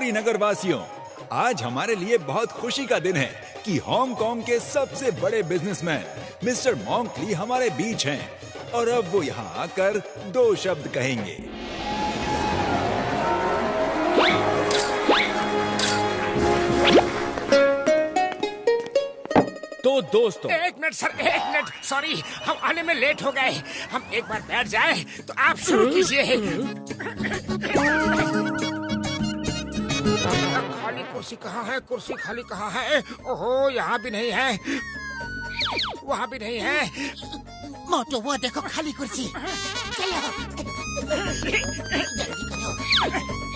फुरफुरी नगर वासियों, आज हमारे लिए बहुत खुशी का दिन है कि हांगकांग के सबसे बड़े बिजनेसमैन मिस्टर मॉन्क ली हमारे बीच हैं और अब वो यहाँ आकर 2 शब्द कहेंगे। तो दोस्तों, एक मिनट सर, एक मिनट, सॉरी, हम आने में लेट हो गए। हम एक बार बैठ जाए तो आप शुरू कीजिए। खाली कुर्सी कहाँ है? कुर्सी खाली कहाँ है? ओहो, यहाँ भी नहीं है, वहाँ भी नहीं है। मोटू, वो देखो खाली कुर्सी। चलो जल्दी करो।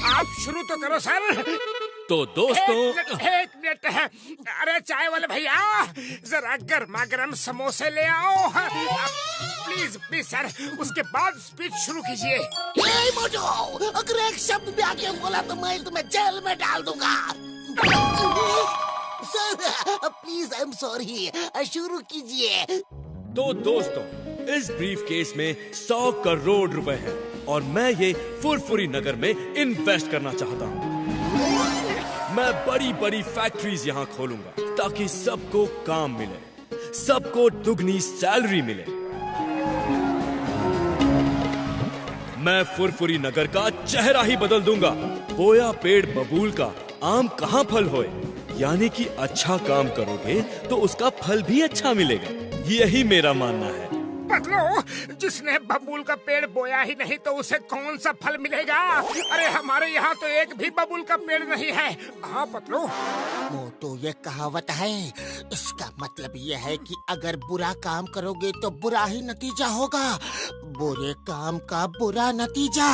आप शुरू तो करो सर। तो दोस्तों, एक मिनट है। अरे चाय वाले भैया, जरा गर्मा गर्म समोसे ले आओ प्लीज प्लीज सर। उसके बाद स्पीच शुरू कीजिए। मोटू, अगर एक शब्द भी आगे बोला तो मैं तुम्हें जेल में डाल दूंगा। Sir please, I am sorry, शुरू कीजिए। तो दोस्तों, इस ब्रीफ केस में 100 करोड़ रुपए हैं और मैं ये फुरफुरी नगर में इन्वेस्ट करना चाहता हूँ। मैं बड़ी बड़ी फैक्ट्रीज यहाँ खोलूंगा ताकि सबको काम मिले, सबको दुगनी सैलरी मिले। मैं फुरफुरी नगर का चेहरा ही बदल दूंगा। बोया पेड़ बबूल का, आम कहाँ फल होए। यानी कि अच्छा काम करोगे तो उसका फल भी अच्छा मिलेगा। यही मेरा मानना है। पतलू, जिसने बबूल का पेड़ बोया ही नहीं तो उसे कौन सा फल मिलेगा? अरे हमारे यहाँ तो एक भी बबूल का पेड़ नहीं है। हाँ पतलू। मोटू, ये कहावत है, इसका मतलब ये है कि अगर बुरा काम करोगे तो बुरा ही नतीजा होगा। बुरे काम का बुरा नतीजा।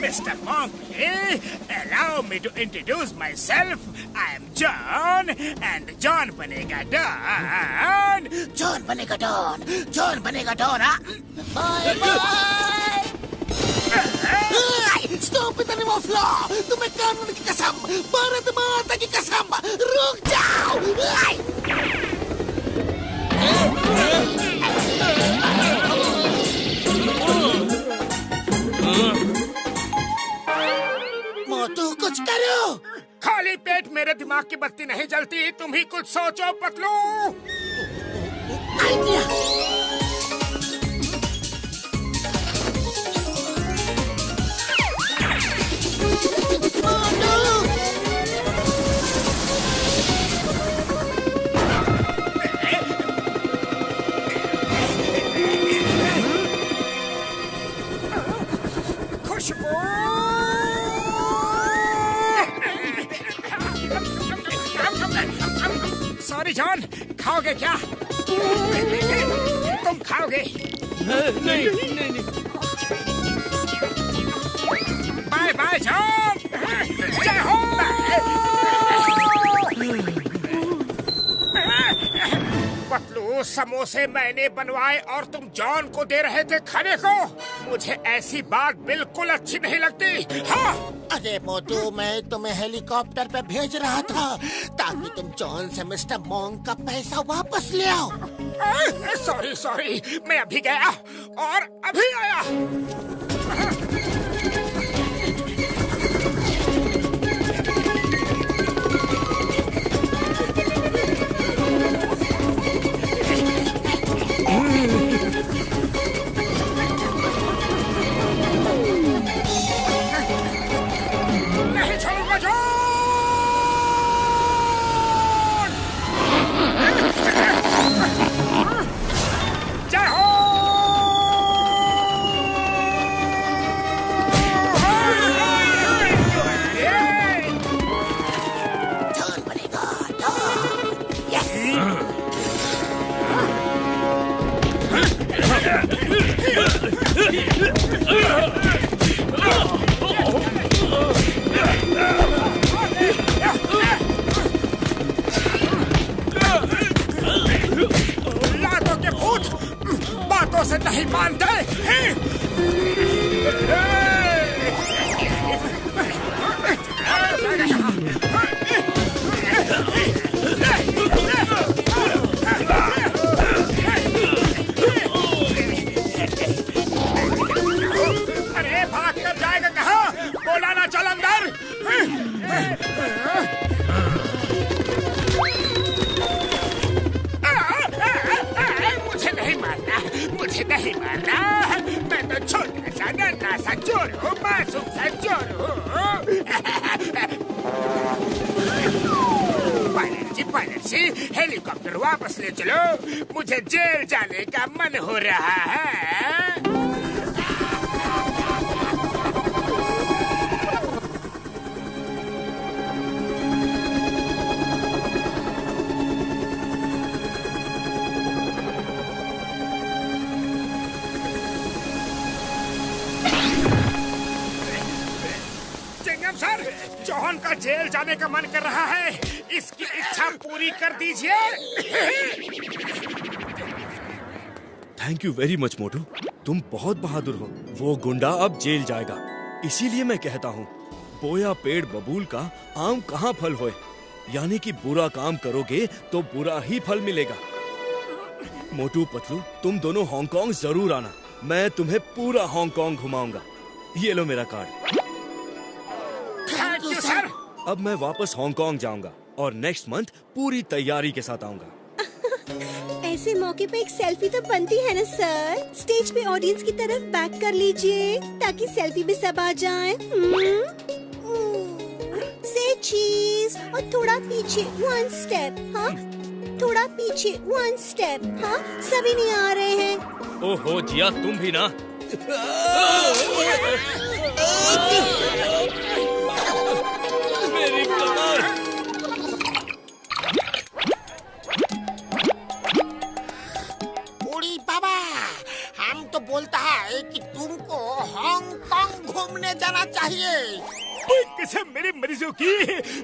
Mr. Monk, allow me to introduce myself. I am John, and John banega Don. John banega Don. John banega Don. Bye bye. Stop it, animal flaw. तुम्हें कानून की कसम, भारत माता की कसम, रुक जाओ। मोटू, कुछ करो। खाली पेट मेरे दिमाग की बत्ती नहीं जलती। तुम ही कुछ सोचो पतलू। आइडिया। सॉरी जॉन, खाओगे क्या? तुम खाओगे? नहीं नहीं नहीं। Bye bye John. जय हो। पतलू, समोसे मैंने बनवाए और तुम जॉन को दे रहे थे खाने को। मुझे ऐसी बात बिल्कुल अच्छी नहीं लगती। हाँ। अरे मोटू, मैं तुम्हें हेलीकॉप्टर पे भेज रहा था ताकि तुम जॉन से मिस्टर मॉन्क का पैसा वापस ले आओ। सॉरी सॉरी, मैं अभी गया और अभी आया। नहीं छोड़ूंगा जॉन। जय हो। जॉन बनेगा डॉन। यस। लातों के भूत, से नहीं मानते हैं? अरे भाग कर जाएगा कहाँ? बोला ना चल अंदर। मुझे नहीं मारना, मुझे नहीं मारना। मैं तो छोटा सा नन्हा सा चोर हूँ, मासूम सा चोर हूँ। पायलट जी, हेलीकॉप्टर वापस ले चलो। मुझे जेल जाने का मन हो रहा है। चिंगम सर, जॉन का जेल जाने का मन कर रहा है। इसकी इच्छा पूरी कर दीजिए। थैंक यू वेरी मच मोटू, तुम बहुत बहादुर हो। वो गुंडा अब जेल जाएगा। इसीलिए मैं कहता हूँ, बोया पेड़ बबूल का आम कहाँ फल होए। यानी कि बुरा काम करोगे तो बुरा ही फल मिलेगा। मोटू पतलू, तुम दोनों हांगकांग जरूर आना। मैं तुम्हें पूरा हांगकांग घुमाऊंगा। ये लो मेरा कार्ड। Thank you sir. अब मैं वापस हांगकांग जाऊंगा और नेक्स्ट मंथ पूरी तैयारी के साथ आऊंगा। ऐसे मौके पे एक सेल्फी तो बनती है ना सर। स्टेज पे ऑडियंस की तरफ बैक कर लीजिए ताकि सेल्फी में सब आ जाएं। से चीज और थोड़ा पीछे 1 स्टेप। हाँ, थोड़ा पीछे 1 स्टेप। हाँ, सभी नहीं आ रहे हैं। ओहो जिया, तुम भी ना। मेरी कमर। बूढ़ी बाबा, हम तो बोलता है कि तुमको हांगकांग घूमने जाना चाहिए। कसम मेरे मरीजों की,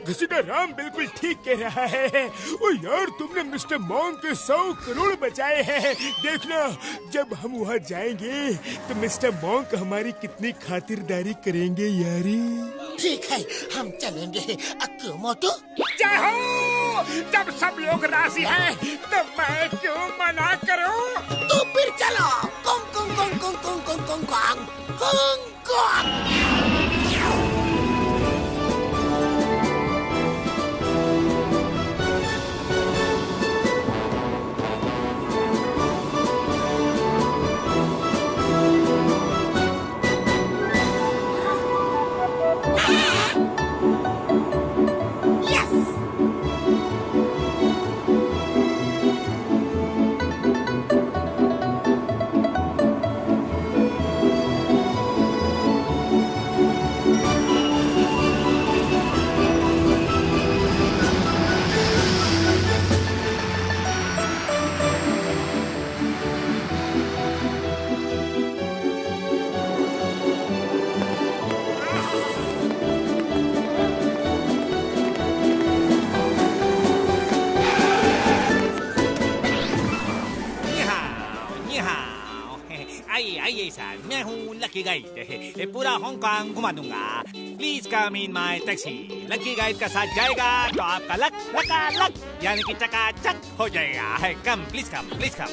घसीटा राम बिल्कुल ठीक कह रहा है। ओ यार, तुमने मिस्टर मॉन्ग के 100 करोड़ बचाए हैं। देखना, जब हम वहाँ जाएंगे तो मिस्टर मॉन्ग हमारी कितनी खातिरदारी करेंगे यारी। ठीक है, हम चलेंगे। क्यों मोटू? जय हो। जब सब लोग राजी हैं, तो मैं क्यों मना करूं? तो फिर चलो। Kong Kong Kong Kong Kong Kong Kong Kong Hong Kong. आइए सर, मैं हूँ लकी गाइड। पूरा हांगकांग घुमा दूंगा। Please come in my taxi. Lucky guide का साथ जाएगा तो आपका लक लक यानी कि चकाचक हो जाएगा। Come please come, please come.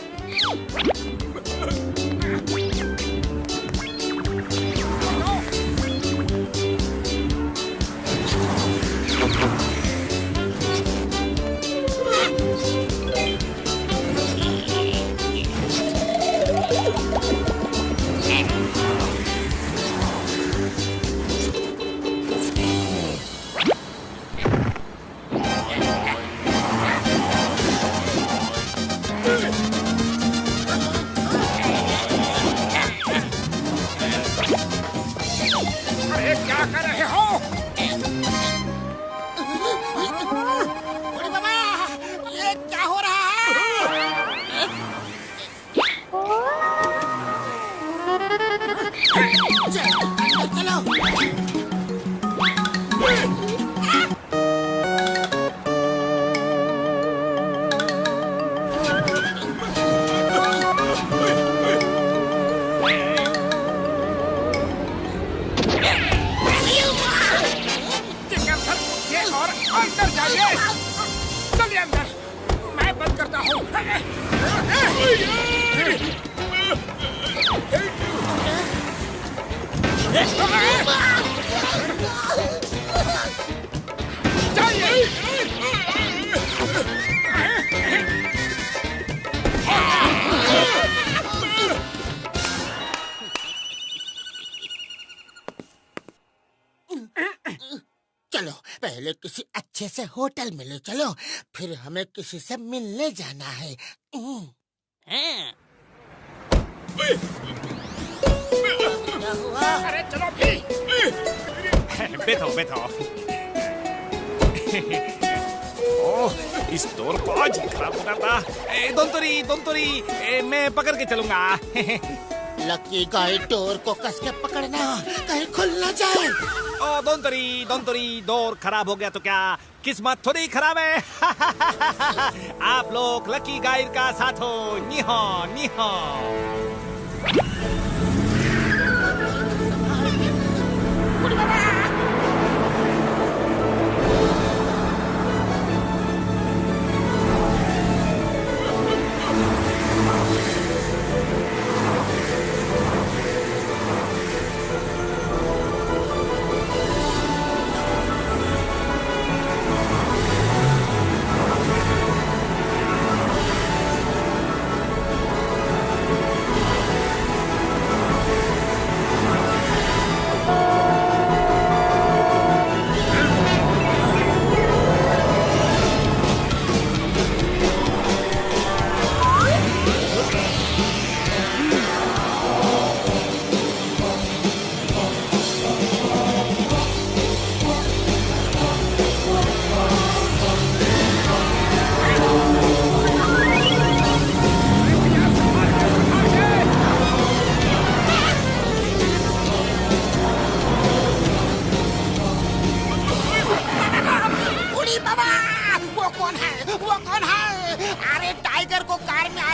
चलो पहले किसी अच्छे से होटल में ले चलो, फिर हमें किसी से मिलने जाना है। अरे चलो भी। बैठो बैठो। ओह, इस डोर को आज ही खराब होना था। दोंतरी, मैं पकड़ के चलूंगा। लकी गाइड डोर को कस के पकड़ना, कहीं खुल ना जाए। ओ दोंतरी, डोर खराब हो गया तो क्या किस्मत थोड़ी खराब है। आप लोग लकी गाइड का साथ हो। नीहो नीहो।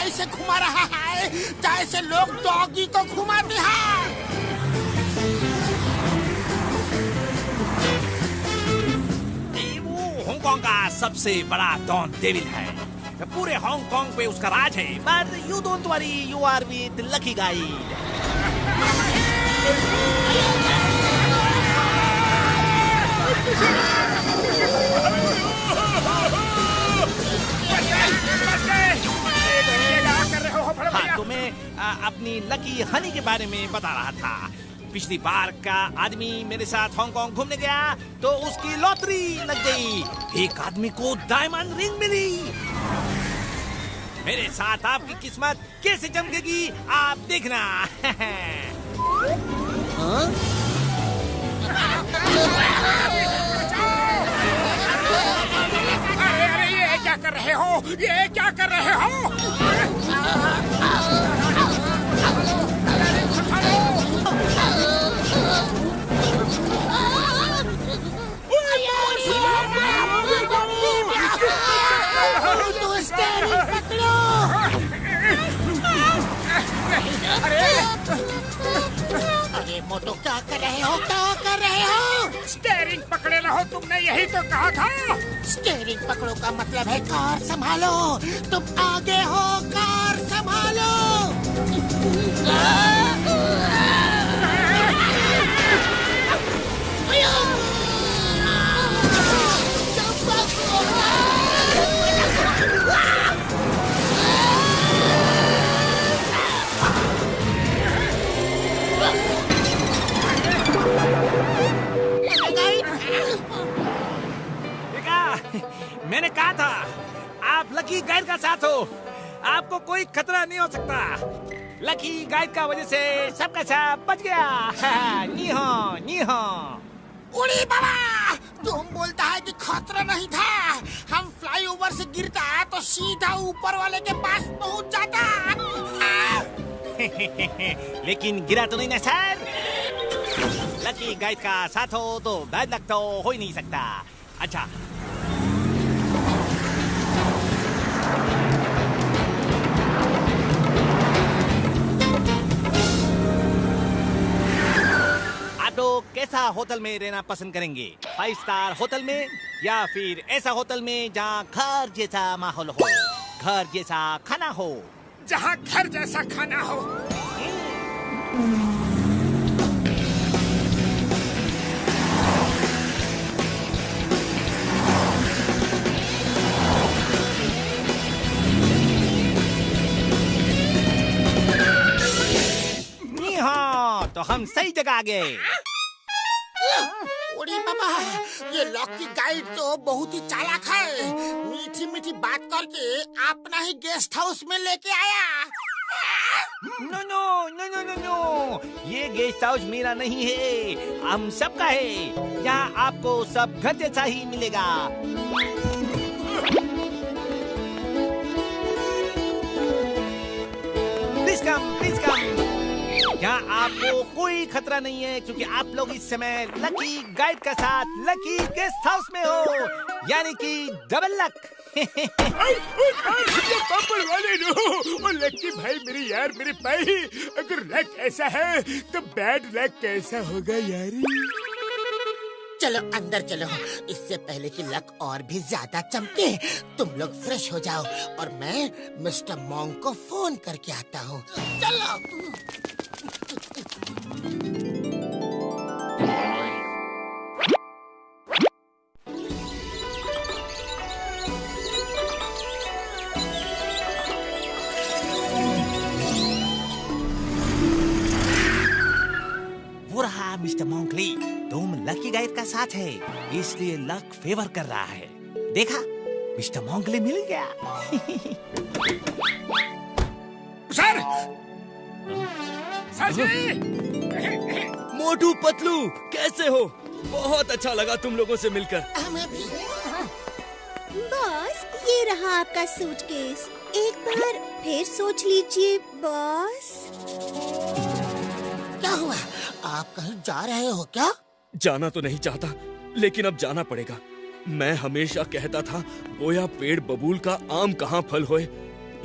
ऐसे घुमा रहा है जैसे लोग डॉगी को घुमाते हैं। वो हांगकांग का सबसे बड़ा डॉन डेविल है। पूरे हांगकांग पे उसका राज है। But you don't worry, you are with lucky guide. हाँ, तो मैं अपनी लकी हनी के बारे में बता रहा था। पिछली बार का आदमी मेरे साथ हांगकांग घूमने गया तो उसकी लॉटरी लग गई। एक आदमी को डायमंड रिंग मिली। मेरे साथ आपकी किस्मत कैसे चमकेगी आप देखना। अरे ये क्या कर रहे हो? ये क्या कर रहे हो? अरे मोटो क्या कर रहे हो? क्या कर रहे हो? स्टीयरिंग पकड़े रहो, तुमने यही तो कहा था। स्टीयरिंग पकड़ो का मतलब है कार संभालो। तुम आगे हो, कार संभालो। मैंने कहा था आप लकी गाइड का साथ हो, आपको कोई खतरा नहीं हो सकता। लकी गाइड का वजह से सबका सब बच गया। नीहो नीहो। उड़ी बाबा, तुम बोलता है कि खतरा नहीं था। हम फ्लाईओवर से गिरता तो सीधा ऊपर वाले के पास पहुंच जाता। लेकिन गिरा तो नहीं ना सर। लकी गाइड का साथ हो तो बैड लक तो हो ही नहीं सकता। अच्छा, तो कैसा होटल में रहना पसंद करेंगे? 5 स्टार होटल में या फिर ऐसा होटल में जहाँ घर जैसा माहौल हो? घर जैसा खाना हो। जहाँ घर जैसा खाना हो। नी हाँ, तो हम सही जगह आ गए। ओरे बाबा, ये लॉकी गाइड तो बहुत ही चालाक है। मीठी मीठी बात करके अपना ही गेस्ट हाउस में लेके आया। No no no no no no, ये गेस्ट हाउस मेरा नहीं है, हम सबका है। यहाँ आपको सब घर जैसा ही मिलेगा। Please come, please come. यहाँ आपको कोई खतरा नहीं है, क्योंकि आप लोग इस समय लकी गाइड के साथ लकी गेस्ट हाउस में हो, यानी कि डबल लक। पापड़ वाले नो, और लक्की भाई मेरी यार, मेरे भाई, अगर लक ऐसा है तो बैड लक कैसा होगा यार? चलो अंदर चलो, इससे पहले कि लक और भी ज्यादा चमके। तुम लोग फ्रेश हो जाओ और मैं मिस्टर मॉन्ग को फोन करके आता हूँ। चलो। वो रहा मिस्टर मोंकली, तुम लकी गाइड का साथ है, इसलिए लक फेवर कर रहा है। देखा, मिस्टर मोंकली मिल गया। सर, सर जी। मोटू पतलू, कैसे हो? बहुत अच्छा लगा तुम लोगों से मिलकर। हमें भी। बॉस, ये रहा आपका सूटकेस। एक बार फिर सोच लीजिए बॉस। क्या हुआ? आप कहीं जा रहे हो क्या? जाना तो नहीं चाहता, लेकिन अब जाना पड़ेगा। मैं हमेशा कहता था बोया पेड़ बबूल का आम कहाँ फल होए,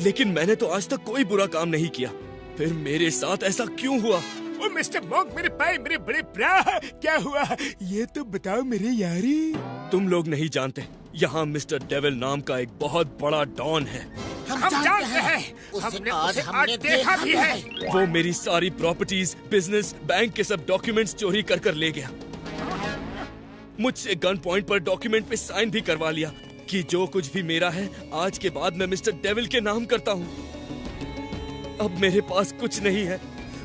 लेकिन मैंने तो आज तक कोई बुरा काम नहीं किया। फिर मेरे साथ ऐसा क्यों हुआ? ओ मिस्टर मॉन्क, मेरे भाई, मेरे बड़े भरा, क्या हुआ ये तो बताओ मेरे यारी। तुम लोग नहीं जानते, यहाँ मिस्टर डेविल नाम का एक बहुत बड़ा डॉन है। हम जानते हैं, हमने उसे आज देखा भी है। वो मेरी सारी प्रॉपर्टीज, बिजनेस, बैंक के सब डॉक्यूमेंट्स चोरी कर कर ले गया। मुझसे गन पॉइंट पर डॉक्यूमेंट पे साइन भी करवा लिया कि जो कुछ भी मेरा है आज के बाद मैं मिस्टर डेविल के नाम करता हूँ। अब मेरे पास कुछ नहीं है,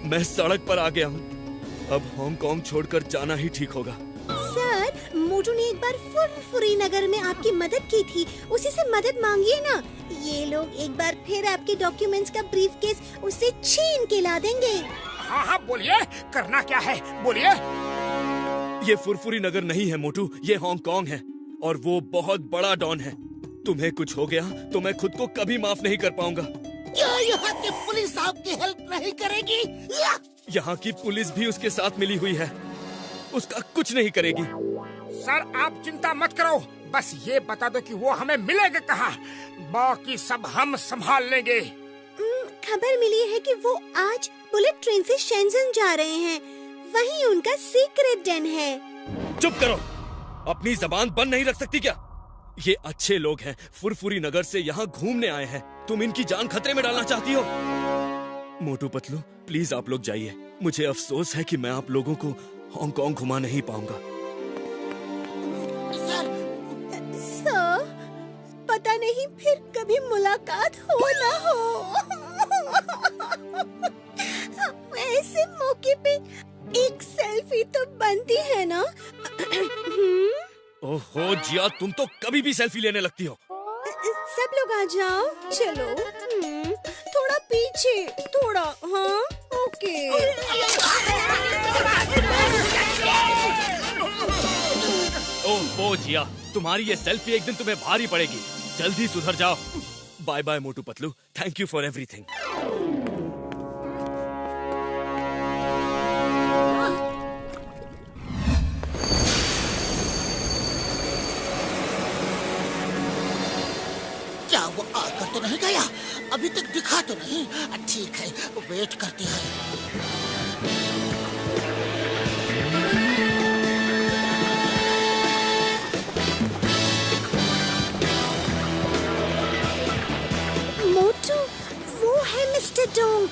मैं सड़क पर आ गया हूँ। अब हांगकांग छोड़कर जाना ही ठीक होगा। सर, मोटू ने एक बार फुरफुरी नगर में आपकी मदद की थी, उसी से मदद मांगिए ना। ये लोग एक बार फिर आपके डॉक्यूमेंट्स का ब्रीफकेस उससे छीन के ला देंगे। हाँ हाँ बोलिए, करना क्या है बोलिए। ये फुरफुरी नगर नहीं है मोटू, ये हांगकांग है और वो बहुत बड़ा डॉन है। तुम्हें कुछ हो गया तो मैं खुद को कभी माफ नहीं कर पाऊंगा। क्या यहाँ की पुलिस आपकी हेल्प नहीं करेगी? यहाँ की पुलिस भी उसके साथ मिली हुई है, उसका कुछ नहीं करेगी। सर आप चिंता मत करो, बस ये बता दो कि वो हमें मिलेगा कहाँ, बाकी सब हम संभाल लेंगे। खबर मिली है कि वो आज बुलेट ट्रेन से शेंजन जा रहे हैं, वहीं उनका सीक्रेट डेन है। चुप करो, अपनी जबान बंद नहीं रख सकती क्या? ये अच्छे लोग हैं, फुरफुरी नगर से यहाँ घूमने आए हैं, तुम इनकी जान खतरे में डालना चाहती हो? मोटू पतलू, प्लीज आप लोग जाइए। मुझे अफसोस है कि मैं आप लोगों को हांगकांग घुमा नहीं पाऊंगा। सर, पता नहीं फिर कभी मुलाकात हो ना हो। ऐसे मौके पे एक सेल्फी तो बनती है ना। ओहो जिया, तुम तो कभी भी सेल्फी लेने लगती हो। सब लोग आ जाओ, चलो। थोड़ा पीछे, थोड़ा। हाँ, ओके। ओहो जिया, तुम्हारी ये सेल्फी एक दिन तुम्हें भारी पड़ेगी, जल्दी सुधर जाओ। Bye bye Motu Patlu, thank you for everything. क्या वो आकर तो नहीं गया? अभी तक दिखा तो नहीं। ठीक है, वेट करते हैं। डोंग।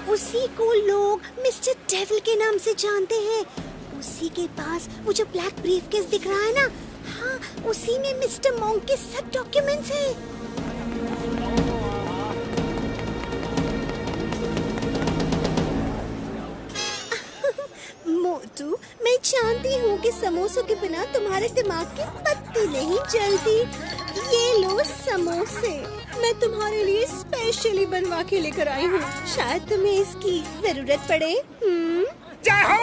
उसी को लोग मिस्टर डेविल के नाम से जानते हैं। उसी के पास वो जो ब्लैक ब्रीफकेस दिख रहा है ना, हाँ, उसी में मिस्टर मॉन्क के सब डॉक्यूमेंट्स हैं। मोटू, मैं जानती हूँ कि समोसों के बिना तुम्हारे दिमाग की पत्ती नहीं जलती। ये लो समोसे, मैं तुम्हारे लिए स्पेशली बनवा के लेकर आई हूँ। शायद तुम्हें इसकी जरूरत पड़े। जय हो!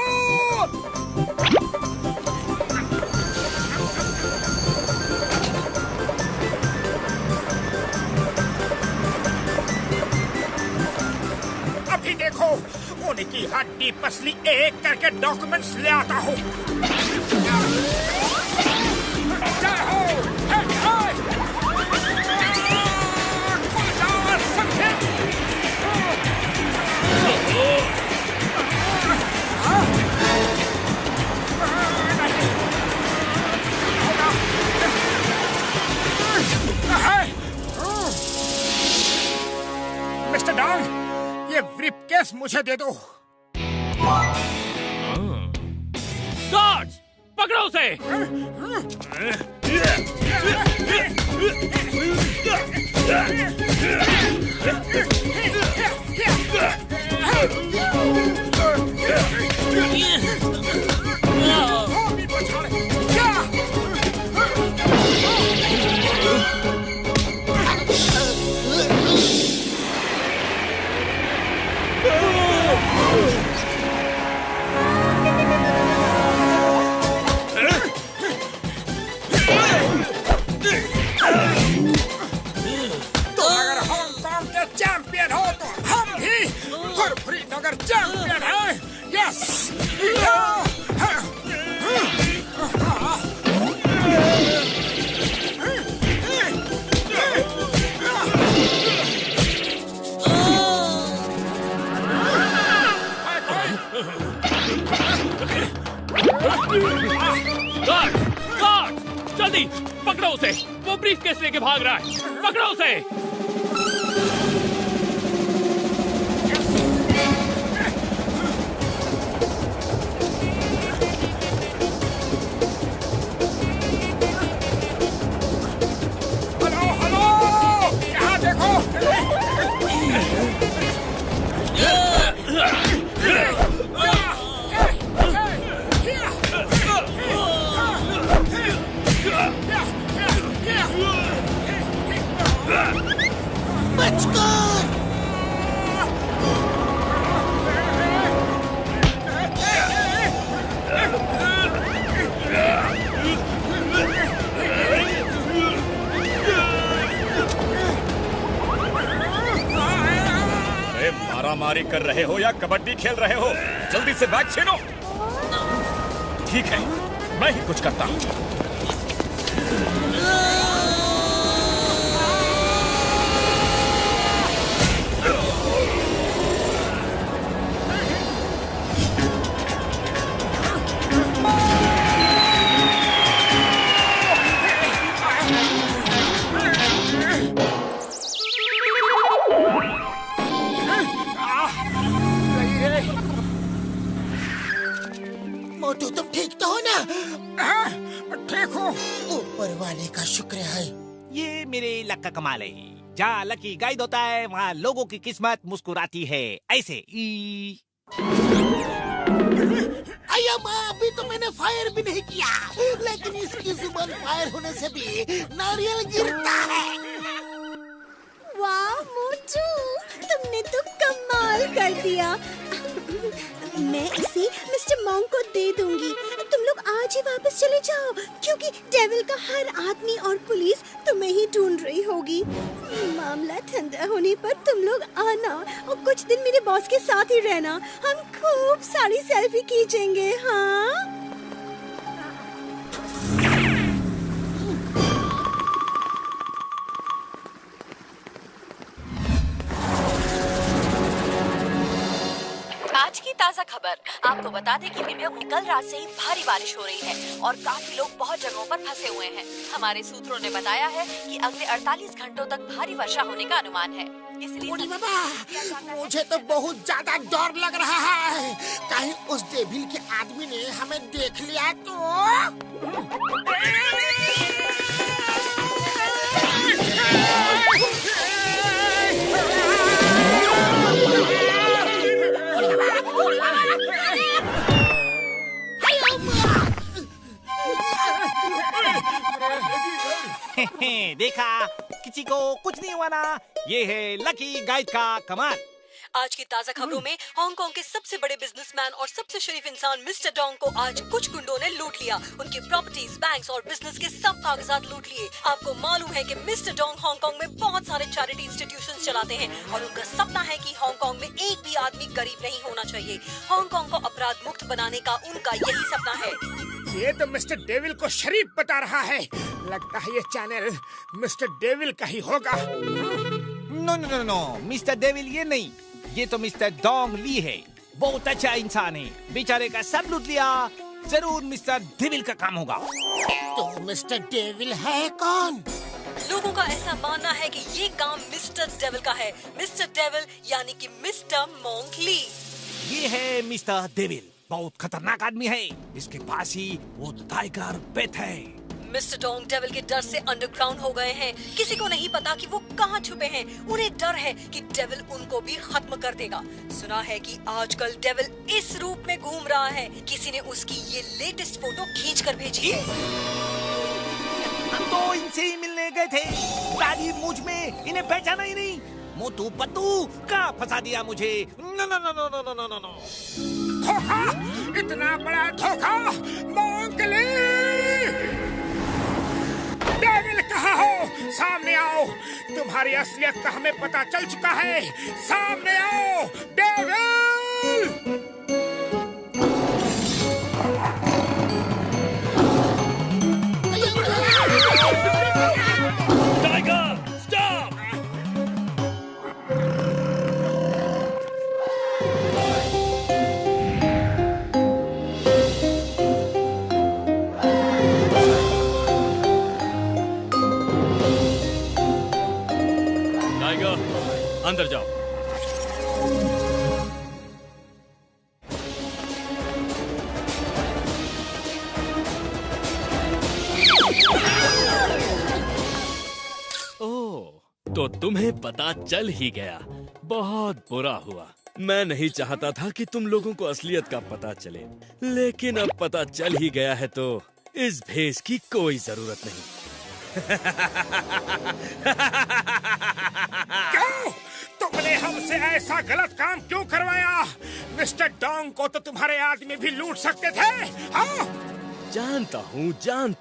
अभी देखो, उनकी हड्डी पसली एक करके डॉक्यूमेंट्स ले आता हूँ। जय हो! मिस्टर डॉग, ये ब्रीफकेस मुझे दे दो। गार्ड्स, पकड़ो उसे! चैंपियन हो तो हम भी फुरफुरी नगर चैंपियन हैं। यस! गार्ड! गार्ड! जल्दी पकड़ो उसे! वो ब्रीफकेस लेके भाग रहा है। पकड़ो उसे! मारामारी कर रहे हो या कबड्डी खेल रहे हो? जल्दी से बैग छीनो। ठीक है, मैं ही कुछ करता हूँ। मोटू, तुम ठीक तो हो ना? ठीक हो? ऊपर वाले का शुक्र है। ये मेरे लक का कमाल है। जहाँ लकी गाइड होता है वहाँ लोगों की किस्मत मुस्कुराती है। ऐसे अया माँ, अभी तो मैंने फायर भी नहीं किया, लेकिन इसकी जुबान फायर होने से भी नारियल गिरता है। वाह मोटू, तुमने तो कमाल कर दिया। मैं इसे मिस्टर मॉन्क को दे दूंगी। तुम लोग आज ही वापस चले जाओ, क्योंकि डेविल का हर आदमी और पुलिस तुम्हें ही ढूंढ रही होगी। मामला ठंडा होने पर तुम लोग आना और कुछ दिन मेरे बॉस के साथ ही रहना। हम खूब सारी सेल्फी खींचेंगे। हाँ, आज की ताज़ा खबर। आपको बता दें कि न्यूयॉर्क में कल रात से ही भारी बारिश हो रही है और काफी लोग बहुत जगहों पर फंसे हुए हैं। हमारे सूत्रों ने बताया है कि अगले 48 घंटों तक भारी वर्षा होने का अनुमान है। बूढ़ी बाबा, मुझे तो बहुत ज्यादा डर लग रहा है। कहीं उस डेविल के आदमी ने हमें देख लिया तो। देखा, किसी को कुछ नहीं हुआ ना। ये है लकी गाइड का कमाल। आज की ताज़ा खबरों में हांगकांग के सबसे बड़े बिजनेसमैन और सबसे शरीफ इंसान मिस्टर डोंग को आज कुछ गुंडों ने लूट लिया। उनकी प्रॉपर्टीज, बैंक्स और बिजनेस के सब कागजात लूट लिए। आपको मालूम है कि मिस्टर डोंग हांगकांग में बहुत सारे चैरिटी इंस्टीट्यूशंस चलाते हैं और उनका सपना है कि हांगकांग में एक भी आदमी गरीब नहीं होना चाहिए। हांगकांग को अपराध मुक्त बनाने का उनका यही सपना है। ये तो मिस्टर डेविल को शरीफ बता रहा है। लगता है ये चैनल मिस्टर डेविल का ही होगा। No no no no, mister devil ये नहीं, ये तो मिस्टर डोंग ली है। बहुत अच्छा इंसान है, बेचारे का सब लूट लिया। जरूर मिस्टर डेविल का काम होगा। तो मिस्टर डेविल है कौन? लोगों का ऐसा मानना है कि ये काम मिस्टर डेविल का है। मिस्टर डेविल यानी कि मिस्टर मोंक ली। ये है मिस्टर डेविल, बहुत खतरनाक आदमी है। इसके पास ही वो टाइगर पेट है। मिस्टर डोंग डेविल के डर से अंडरग्राउंड हो गए हैं। किसी को नहीं पता कि वो कहाँ छुपे हैं। उन्हें डर है कि डेविल उनको भी खत्म कर देगा। सुना है कि आजकल डेविल इस रूप में घूम रहा है। किसी ने उसकी ये लेटेस्ट फोटो खींच कर भेजी है। हम तो इनसे ही मिलने गए थे। दाढ़ी मूंछ में इन्हें पहचाना ही नहीं। मोटू पत्तू कहाँ फंसा दिया मुझे। No no no no no no no no. धोखा, इतना बड़ा धोखा। मोंक ली, डेविल कहाँ हो? सामने आओ। तुम्हारी असलियत का हमें पता चल चुका है। सामने आओ डेविल। Tiger, stop! टाइगर, अंदर जाओ। ओह, तो तुम्हें पता चल ही गया। बहुत बुरा हुआ। मैं नहीं चाहता था कि तुम लोगों को असलियत का पता चले, लेकिन अब पता चल ही गया है तो इस भेष की कोई जरूरत नहीं। क्यों? तुमने हमसे ऐसा गलत काम क्यों करवाया? मिस्टर डोंग को तो तुम्हारे आदमी भी लूट सकते थे। हाँ? जानता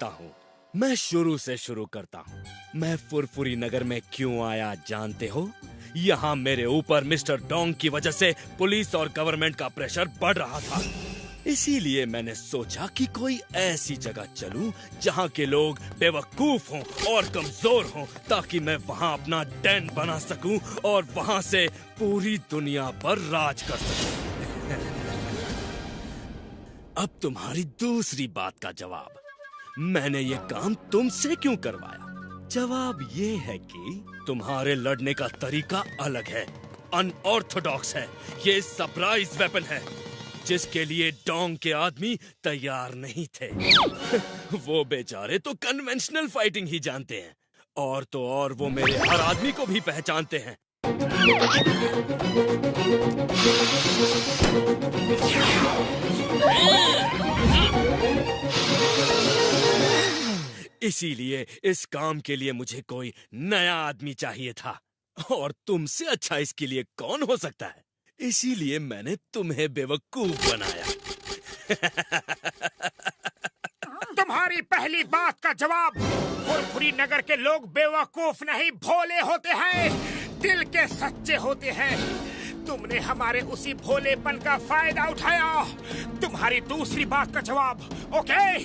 हूँ। मैं शुरू से शुरू करता हूँ। मैं फुरफुरी नगर में क्यों आया जानते हो? यहाँ मेरे ऊपर मिस्टर डोंग की वजह से पुलिस और गवर्नमेंट का प्रेशर बढ़ रहा था। इसीलिए मैंने सोचा कि कोई ऐसी जगह चलूं जहाँ के लोग बेवकूफ हों और कमजोर हों, ताकि मैं वहाँ अपना डैन बना सकूं और वहाँ से पूरी दुनिया पर राज कर सकूं। अब तुम्हारी दूसरी बात का जवाब। मैंने ये काम तुमसे क्यों करवाया? जवाब ये है कि तुम्हारे लड़ने का तरीका अलग है, अनऑर्थोडॉक्स है। ये सरप्राइज वेपन है जिसके लिए डोंग के आदमी तैयार नहीं थे। वो बेचारे तो कन्वेंशनल फाइटिंग ही जानते हैं, और तो और वो मेरे हर आदमी को भी पहचानते हैं। इसीलिए इस काम के लिए मुझे कोई नया आदमी चाहिए था, और तुमसे अच्छा इसके लिए कौन हो सकता है? इसीलिए मैंने तुम्हें बेवकूफ बनाया। तुम्हारी पहली बात का जवाब। फुरफुरी नगर के लोग बेवकूफ नहीं, भोले होते हैं, दिल के सच्चे होते हैं। तुमने हमारे उसी भोलेपन का फायदा उठाया। तुम्हारी दूसरी बात का जवाब, ओके?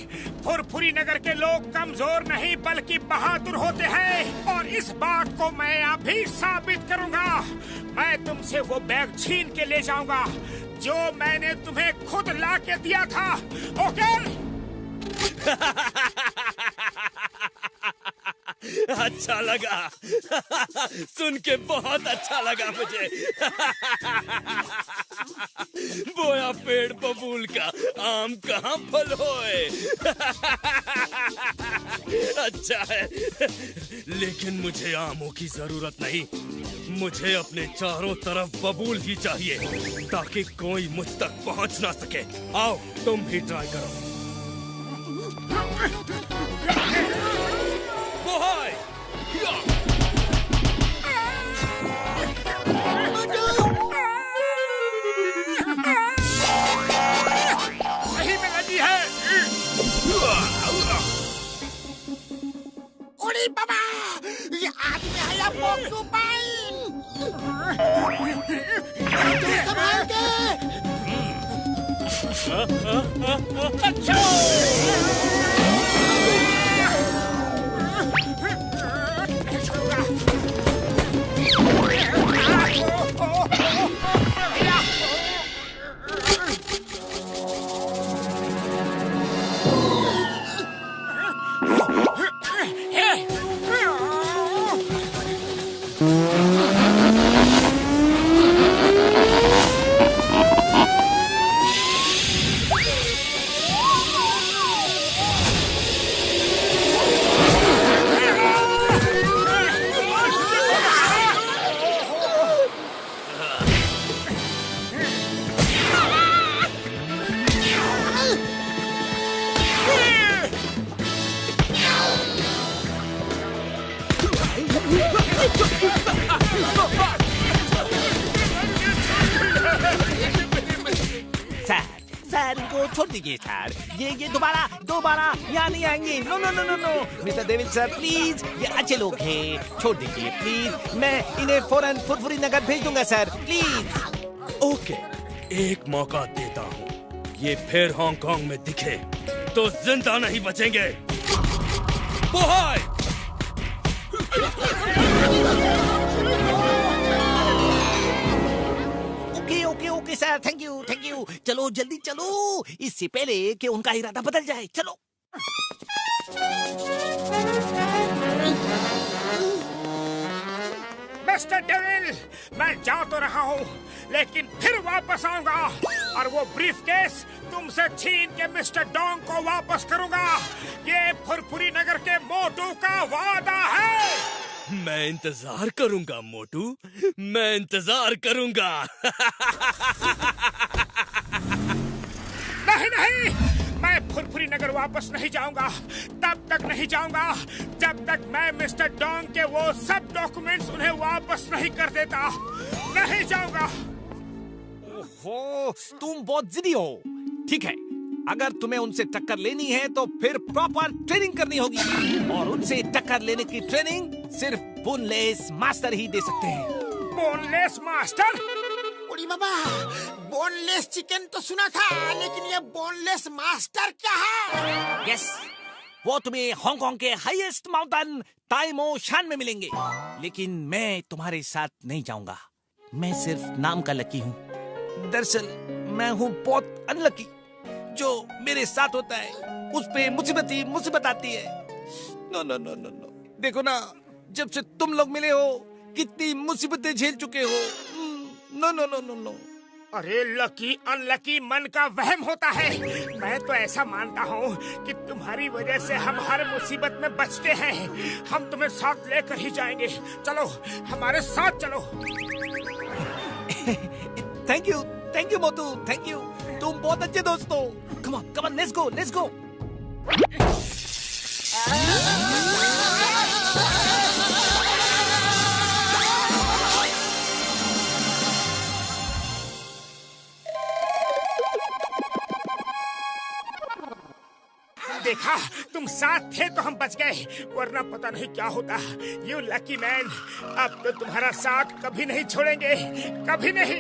फुरफुरी नगर के लोग कमजोर नहीं बल्कि बहादुर होते हैं, और इस बात को मैं अभी साबित करूंगा। मैं तुमसे वो बैग छीन के ले जाऊंगा जो मैंने तुम्हें खुद ला के दिया था, ओके? अच्छा लगा। सुन के बहुत अच्छा लगा मुझे। बोया पेड़ बबूल का, आम कहाँ फल होए। अच्छा है, लेकिन मुझे आमों की जरूरत नहीं। मुझे अपने चारों तरफ बबूल ही चाहिए ताकि कोई मुझ तक पहुंच ना सके। आओ तुम भी ट्राई करो। बोहाय! सही में लगी है। उड़ी बाबा, ये आदमी आया पोर्क्यूपाइन। संभाल के। सर इनको छोड़ दीजिए सर। ये दोबारा यहाँ नहीं आएंगे। No no no no no mister devil sir please, ये अच्छे लोग हैं, छोड़ दीजिए प्लीज। मैं इन्हें फौरन फुरफुरी नगर भेज दूंगा सर, प्लीज। ओके, एक मौका देता हूँ। ये फिर हांगकांग में दिखे तो जिंदा नहीं बचेंगे। बोहाय! Okay sir, thank you. चलो जल्दी चलो, इससे पहले कि उनका इरादा बदल जाए। चलो। मिस्टर डेविल, मैं जा तो रहा हूँ लेकिन फिर वापस आऊंगा और वो ब्रीफकेस तुमसे छीन के मिस्टर डोंग को वापस करूंगा। ये फुरफुरी नगर के मोटू का वादा है। मैं इंतजार करूंगा मोटू, मैं इंतजार करूंगा। नहीं, मैं फुरफुरी नगर वापस नहीं जाऊंगा। तब तक नहीं जाऊंगा जब तक मैं मिस्टर डोंग के वो सब डॉक्यूमेंट्स उन्हें वापस नहीं कर देता। नहीं जाऊंगा। ओहो, तुम बहुत जिद्दी हो। ठीक है, अगर तुम्हें उनसे टक्कर लेनी है तो फिर प्रॉपर ट्रेनिंग करनी होगी, और उनसे टक्कर लेने की ट्रेनिंग सिर्फ बोनलेस मास्टर ही दे सकते हैं। Boneless master? उड़ी बाबा, बोनलेस चिकन तो सुना था, लेकिन ये बोनलेस मास्टर क्या है? यस, वो तुम्हें हांगकांग के हाईएस्ट माउंटेन ताइमो शान में मिलेंगे, लेकिन मैं तुम्हारे साथ नहीं जाऊंगा। मैं सिर्फ नाम का लकी हूँ। दरअसल मैं हूँ बहुत अनलकी। जो मेरे साथ होता है उस पे मुसीबत ही मुसीबत आती है। No no no no no, देखो ना, जब से तुम लोग मिले हो कितनी मुसीबतें झेल चुके हो। No no no no no. अरे लकी अनलकी मन का वहम होता है। मैं तो ऐसा मानता हूँ कि तुम्हारी वजह से हम हर मुसीबत में बचते हैं। हम तुम्हें साथ लेकर ही जाएंगे। चलो, हमारे साथ चलो। Thank you Motu, thank you. तुम बहुत अच्छे दोस्त हो। Come on, let's go. देखा, तुम साथ थे तो हम बच गए, वरना पता नहीं क्या होता। यू लकी मैन, अब तो तुम्हारा साथ कभी नहीं छोड़ेंगे, कभी नहीं।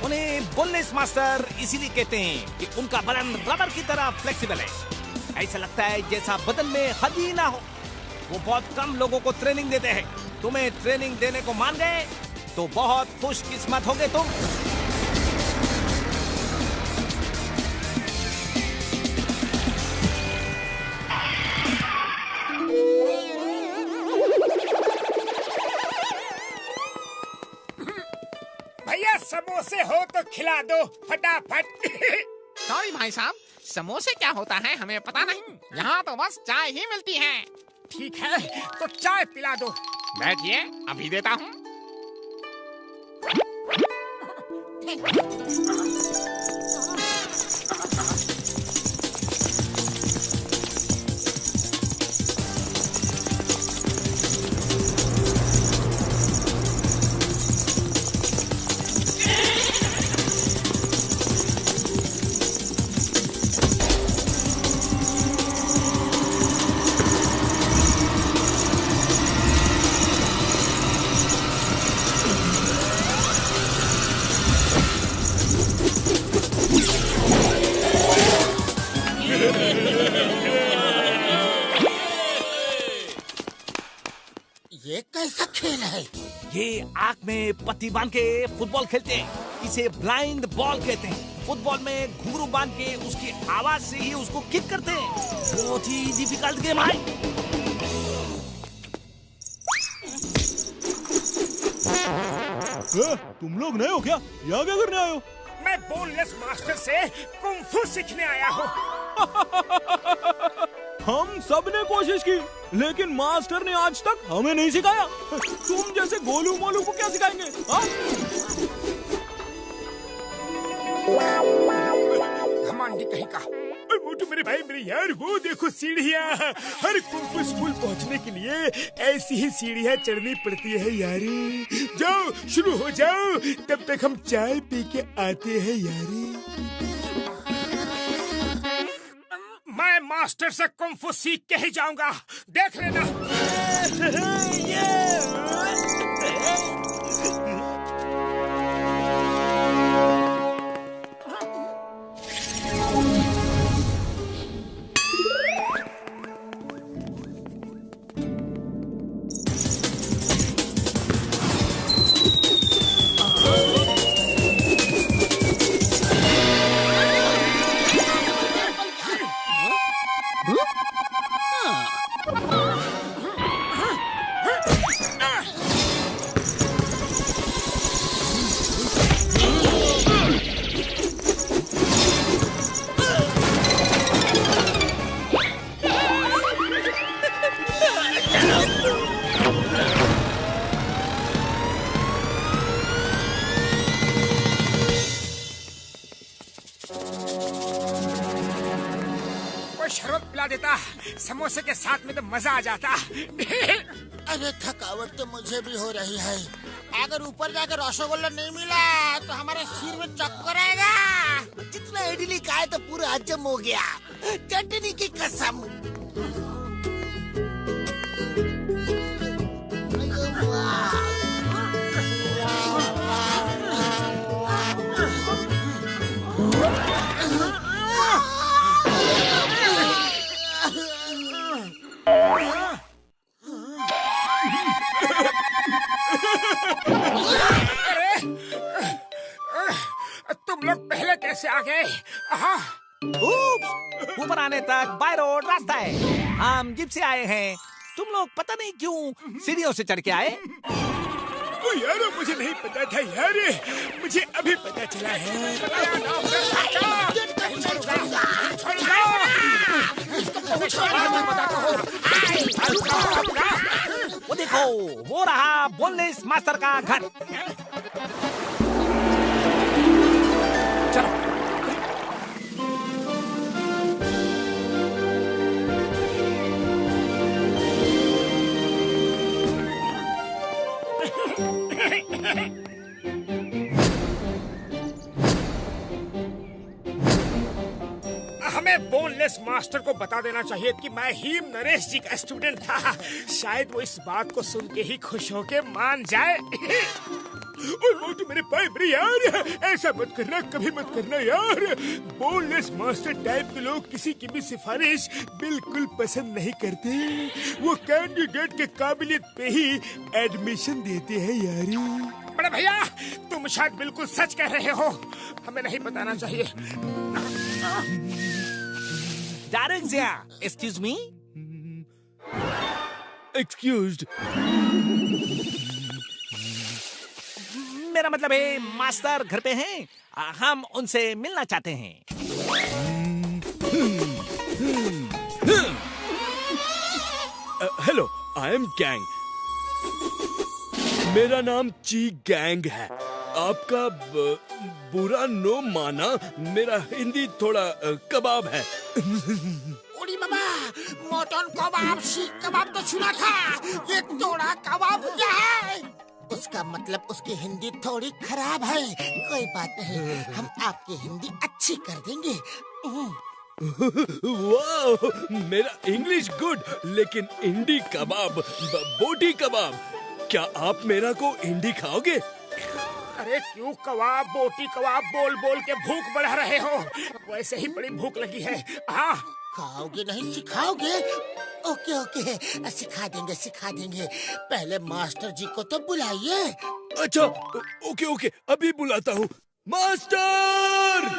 उन्हें बोनलेस मास्टर इसीलिए कहते हैं कि उनका बदन रबर की तरह फ्लेक्सिबल है। ऐसा लगता है जैसा बदन में हड्डी ना हो। वो बहुत कम लोगों को ट्रेनिंग देते हैं। तुम्हें ट्रेनिंग देने को मान गए तो बहुत खुशकिस्मत होगे तुम। भैया समोसे हो तो खिला दो फटाफट। सॉरी भाई साहब, समोसे क्या होता है हमें पता नहीं। यहाँ तो बस चाय ही मिलती है। ठीक है तो चाय पिला दो। बैठिए, अभी देता हूँ। ये कैसा खेल है? ये आंख में पट्टी बांध के फुटबॉल खेलते हैं। इसे ब्लाइंड बॉल कहते हैं। फुटबॉल में घुंघरू बांध के उसकी आवाज से ही उसको किक करते हैं। बहुत ही डिफिकल्ट गेम है। तुम लोग नए हो क्या? यहाँ क्या करने आए हो? मैं बोनलेस मास्टर से कुंफू सीखने आया हूँ। हम सब ने कोशिश की, लेकिन मास्टर ने आज तक हमें नहीं सिखाया। तुम जैसे गोलू मोलू को क्या सिखाएंगे? घमंडी कहीं का। मोटू मेरे भाई मेरे यार, वो देखो सीढ़ियाँ। हर कुंफू स्कूल पहुँचने के लिए ऐसी ही सीढ़ियाँ चढ़नी पड़ती है यारी। जाओ शुरू हो जाओ, तब तक हम चाय पी के आते हैं यारी। मैं मास्टर से कुंफू सीख के ही जाऊंगा, देख लेना। शरबत पिला देता, समोसे के साथ में तो मजा आ जाता। अरे थकावट तो मुझे भी हो रही है। अगर ऊपर जाकर रसगुल्ला नहीं मिला तो हमारे सिर में चक्कर आएगा। जितना इडली खाए तो पूरा हजम हो गया, चटनी की कसम। तुम लोग पहले कैसे आ गए? ऊपर आने तक बाय रोड रास्ता है। हम जीप से आए हैं। तुम लोग पता नहीं क्यों सीढ़ियों से चढ़ के आए। ओ यार, मुझे नहीं पता था यार, मुझे अभी पता चला है। वो देखो, वो रहा बोनलेस मास्टर का घर। चलो। बोनलेस मास्टर को बता देना चाहिए कि मैं हीम नरेश जी का स्टूडेंट था। शायद वो इस बात को सुन के ही खुश होके मान जाए। ओए मोटू मेरे पाए मेरे यार, ऐसा मत करना, कभी मत करना यार। बोनलेस मास्टर टाइप के लोग किसी की भी सिफारिश बिल्कुल पसंद नहीं करते। वो कैंडिडेट के काबिलियत पे ही एडमिशन देते हैं यार। बड़े भैया, तुम शायद बिल्कुल सच कह रहे हो, हमें नहीं बताना चाहिए। Excuse me. एक्सक्यूज्ड। मेरा मतलब है मास्टर घर पे हैं, हम उनसे मिलना चाहते हैं। Hello, I am gang. मेरा नाम ची गैंग है। आपका बुरा नो माना, मेरा हिंदी थोड़ा कबाब है। उड़ी बाबा, मटन कबाब, सीख कबाब तो सुना था, ये तोड़ा कबाब क्या है? उसका मतलब उसकी हिंदी थोड़ी खराब है। कोई बात नहीं, हम आपकी हिंदी अच्छी कर देंगे। वाह, मेरा इंग्लिश गुड, लेकिन इंडी कबाब, बोटी कबाब। क्या आप मेरा को इंडी खाओगे? अरे क्यों कबाब बोटी कबाब बोल बोल के भूख बढ़ा रहे हो? वैसे ही बड़ी भूख लगी है। हाँ, खाओगे नहीं सिखाओगे? ओके ओके, सिखा देंगे सिखा देंगे। पहले मास्टर जी को तो बुलाइए। अच्छा, ओके ओके, अभी बुलाता हूँ। मास्टर!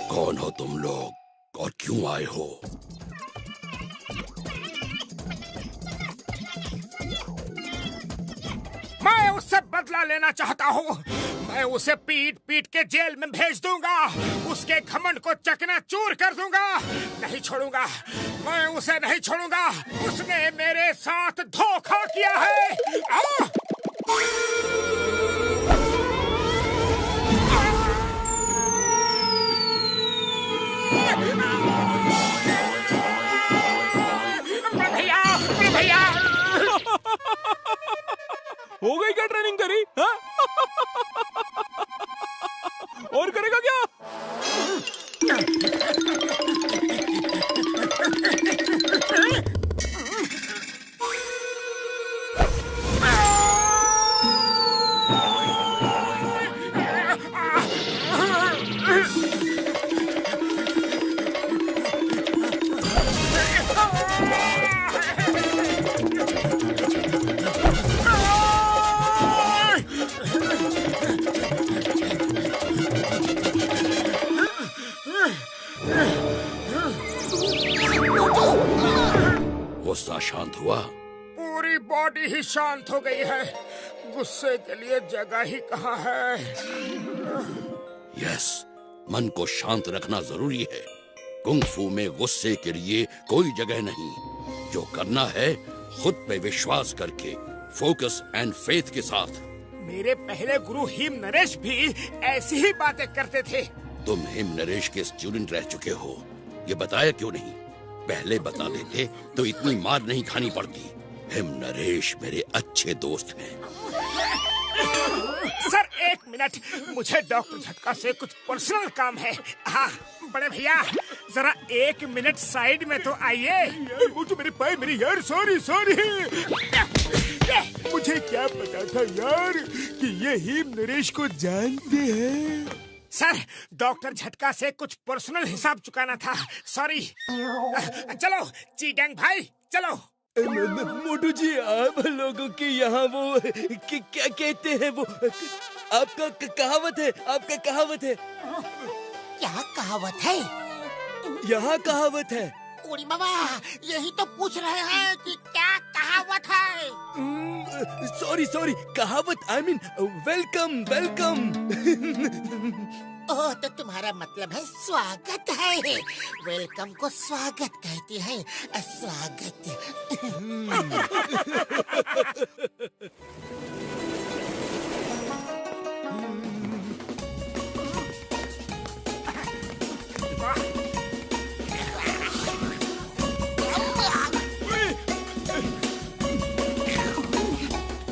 कौन हो तुम लोग और क्यों आए हो? मैं उससे बदला लेना चाहता हूँ। मैं उसे पीट पीट के जेल में भेज दूंगा। उसके घमंड को चकनाचूर कर दूंगा। नहीं छोड़ूंगा, मैं उसे नहीं छोड़ूंगा। उसने मेरे साथ धोखा किया है। भैया हो गई क्या ट्रेनिंग करी? हाँ? और करेगा क्या? गुस्सा शांत हुआ? पूरी बॉडी ही शांत हो गई है। गुस्से के लिए जगह ही कहाँ है? यस, मन को शांत रखना जरूरी है। कुंग फू में गुस्से के लिए कोई जगह नहीं। जो करना है खुद पे विश्वास करके, फोकस एंड फेथ के साथ। मेरे पहले गुरु हिम नरेश भी ऐसी ही बातें करते थे। तुम हिम नरेश के स्टूडेंट रह चुके हो, ये बताया क्यों नहीं? पहले बता देते तो इतनी मार नहीं खानी पड़ती। हिम नरेश मेरे अच्छे दोस्त हैं। सर एक मिनट, मुझे डॉक्टर झटका से कुछ पर्सनल काम है। हाँ बड़े भैया, जरा एक मिनट साइड में तो आइए। वो तो मेरे पाए मेरे यार, सॉरी सॉरी। मुझे क्या पता था यार कि ये हिम नरेश को जानते हैं। सर, डॉक्टर झटका से कुछ पर्सनल हिसाब चुकाना था, सॉरी। चलो चीगैंग भाई, चलो। मोटू जी, आप लोगों के यहाँ वो क्या कहते हैं, वो आपका कहावत है, आपका कहावत है। क्या कहावत है? यहाँ कहावत है। उड़ी बाबा, यही तो पूछ रहे हैं कि क्या कहावत है। सॉरी सॉरी, कहावत, आई मीन वेलकम वेलकम। ओह, तो तुम्हारा मतलब है स्वागत है। वेलकम को स्वागत कहती है। स्वागत।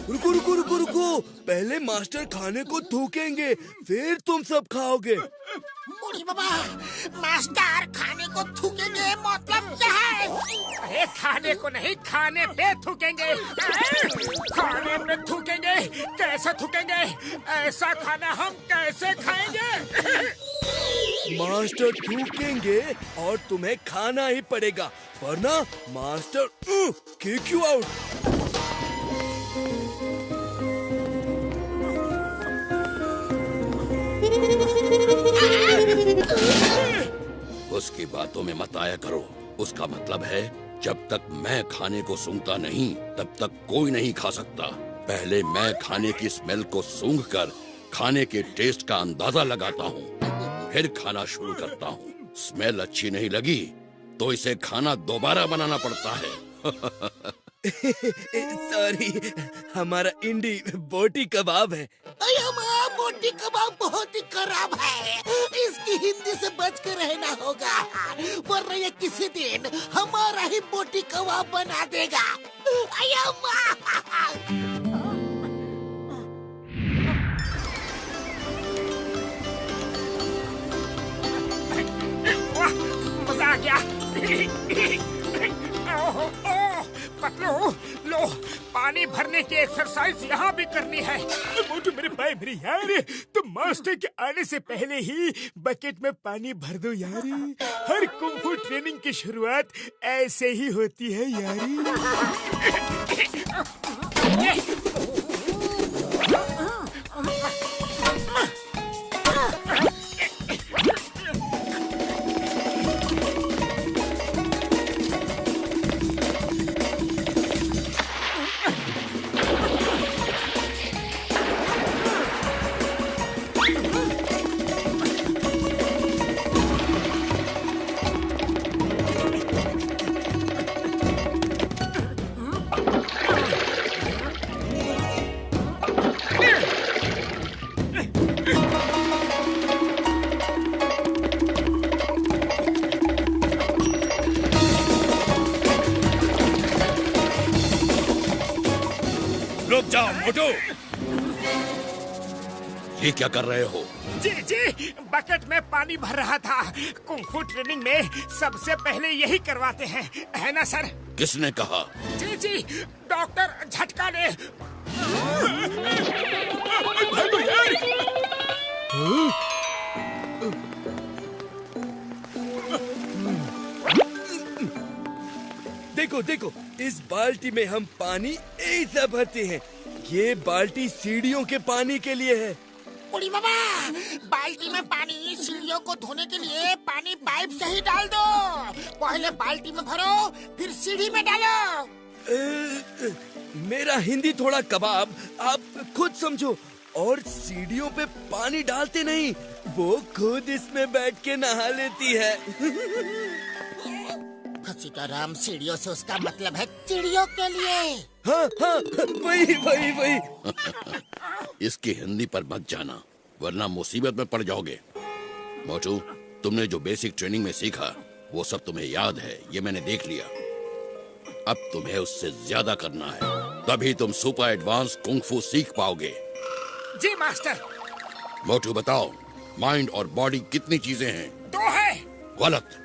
रुको रुको रुको रुको, पहले मास्टर खाने को थूकेंगे, फिर तुम सब खाओगे। बूढ़ी बाबा, मास्टर खाने को थूकेंगे मतलब क्या है? अरे खाने को नहीं, खाने पे थूकेंगे। खाने पे थूकेंगे? कैसे थूकेंगे? ऐसा खाना हम कैसे खाएंगे? मास्टर थूकेंगे और तुम्हें खाना ही पड़ेगा, वरना मास्टर किक यू आउट। उसकी बातों में मत आया करो। उसका मतलब है जब तक मैं खाने को सूंघता नहीं तब तक कोई नहीं खा सकता। पहले मैं खाने की स्मेल को सूंघकर खाने के टेस्ट का अंदाजा लगाता हूँ, फिर खाना शुरू करता हूँ। स्मेल अच्छी नहीं लगी तो इसे खाना दोबारा बनाना पड़ता है। सॉरी, हमारा इंडी बोटी कबाब है। हमारा बोटी कबाब बहुत ही खराब है। इसकी हिंदी से बच कर रहना होगा, वरना ये किसी दिन हमारा ही बोटी कबाब बना देगा। मजा आ गया। पतलू, लो पानी भरने की एक्सरसाइज यहाँ भी करनी है। मोटू मेरे भाई मेरे यार, तुम मास्टर के आने से पहले ही बकेट में पानी भर दो यार। हर कुंफू ट्रेनिंग की शुरुआत ऐसे ही होती है यारी। रुक जाओ मोटू, ये क्या कर रहे हो? जी जी, बकेट में पानी भर रहा था। कुंफू ट्रेनिंग में सबसे पहले यही करवाते हैं, है ना सर? किसने कहा? जी जी, डॉक्टर झटका ने। देखो देखो, इस बाल्टी में हम पानी ऐसा भरते हैं। ये बाल्टी सीढ़ियों के पानी के लिए है। बूढ़ी बाबा, बाल्टी में पानी सीढ़ियों को धोने के लिए पानी पाइप से ही डाल दो। पहले बाल्टी में भरो, फिर सीढ़ी में डालो। मेरा हिंदी थोड़ा कबाब, आप खुद समझो। और सीढ़ियों पे पानी डालते नहीं, वो खुद इसमें बैठ के नहा लेती है। सीताराम, सीढ़ियों से उसका मतलब है चिड़ियों के लिए। हाँ हाँ, वही वही वही। इसकी हिंदी पर मत जाना, वरना मुसीबत में पड़ जाओगे। मोटू, तुमने जो बेसिक ट्रेनिंग में सीखा वो सब तुम्हें याद है, ये मैंने देख लिया। अब तुम्हें उससे ज्यादा करना है, तभी तुम सुपर एडवांस कुंग-फू सीख पाओगे। जी मास्टर। मोटू बताओ, माइंड और बॉडी कितनी चीजें हैं? 2 है। गलत।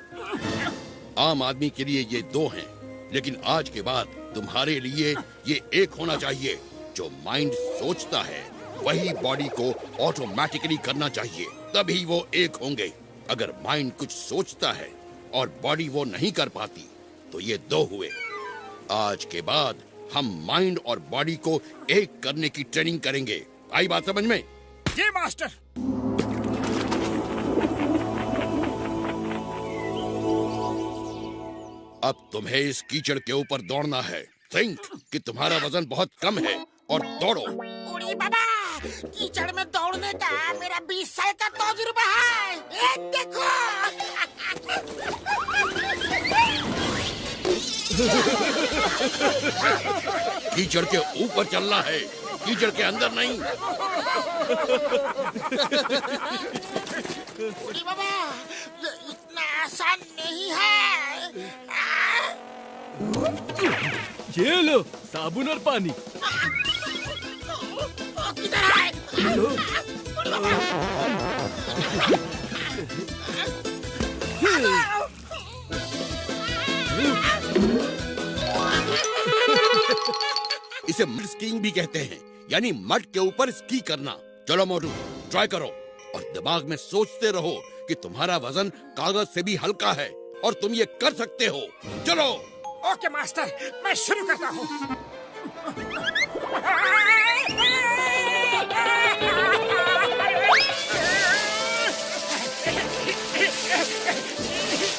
आम आदमी के लिए ये 2 हैं, लेकिन आज के बाद तुम्हारे लिए ये 1 होना चाहिए। जो माइंड सोचता है वही बॉडी को ऑटोमेटिकली करना चाहिए, तभी वो 1 होंगे। अगर माइंड कुछ सोचता है और बॉडी वो नहीं कर पाती तो ये 2 हुए। आज के बाद हम माइंड और बॉडी को 1 करने की ट्रेनिंग करेंगे। आई बात समझ में? जी मास्टर। अब तुम्हें इस कीचड़ के ऊपर दौड़ना है। थिंक कि तुम्हारा वजन बहुत कम है और दौड़ो। बूढ़ी बाबा, कीचड़ में दौड़ने का मेरा 20 साल का तजुर्बा है। ये देखो। कीचड़ के ऊपर चलना है, कीचड़ के अंदर नहीं। बूढ़ी बाबा, ये इतना आसान नहीं है। ये लो साबुन और पानी। किधर है? बूढ़ी बाबा। इसे मड स्कीइंग भी कहते हैं, यानी मड के ऊपर स्की करना। चलो मोटू, ट्राई करो और दिमाग में सोचते रहो कि तुम्हारा वजन कागज से भी हल्का है और तुम ये कर सकते हो। चलो। ओके मास्टर, मैं शुरू करता हूँ।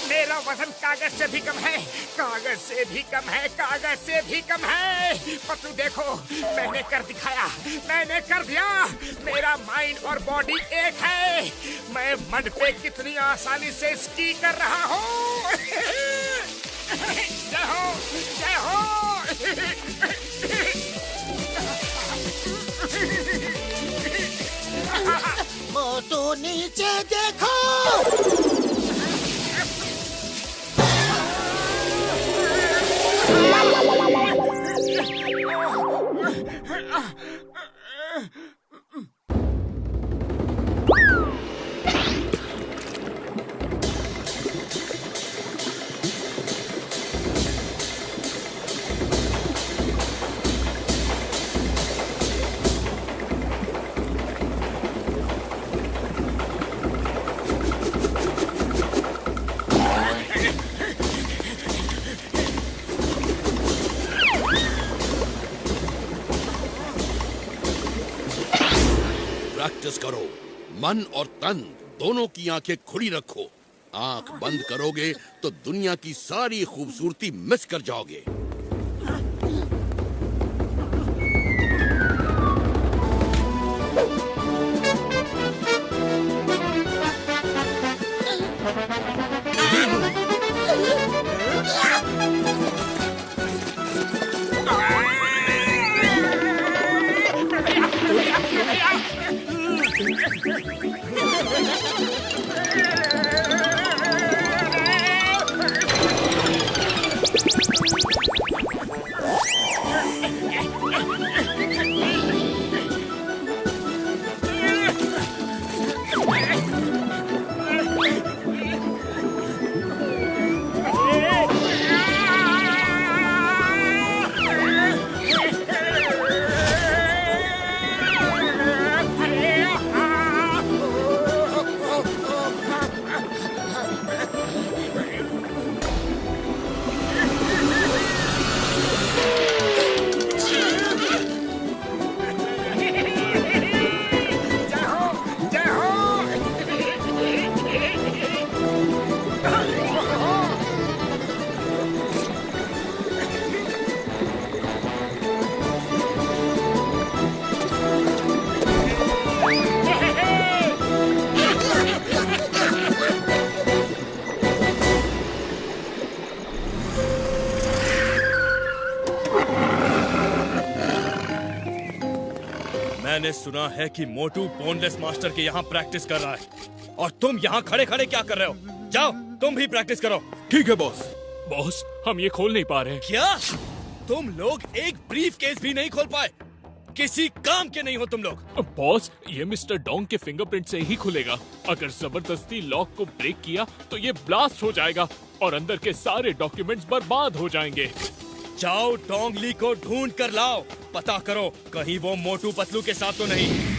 मेरा वजन कागज से भी कम है, कागज से भी कम है, कागज से भी कम है। पतलू देखो, मैंने कर दिखाया, मैंने कर दिया। मेरा माइंड और बॉडी एक है। मैं मड पे कितनी आसानी से स्की कर रहा हूँ। जय हो, जय हो। मोटू नीचे देखो। प्रैक्टिस करो, मन और तन दोनों की आंखें खुली रखो। आंख बंद करोगे तो दुनिया की सारी खूबसूरती मिस कर जाओगे। मैंने सुना है कि मोटू बोनलेस मास्टर के यहाँ प्रैक्टिस कर रहा है और तुम यहाँ खड़े खड़े क्या कर रहे हो? जाओ तुम भी प्रैक्टिस करो। ठीक है बॉस। बॉस, हम ये खोल नहीं पा रहे। क्या तुम लोग एक ब्रीफ केस भी नहीं खोल पाए? किसी काम के नहीं हो तुम लोग। बॉस, ये मिस्टर डोंग के फिंगरप्रिंट से ही खुलेगा। अगर जबरदस्ती लॉक को ब्रेक किया तो ये ब्लास्ट हो जाएगा और अंदर के सारे डॉक्यूमेंट्स बर्बाद हो जाएंगे। जाओ डोंग ली को ढूंढ कर लाओ, पता करो कहीं वो मोटू पतलू के साथ तो नहीं।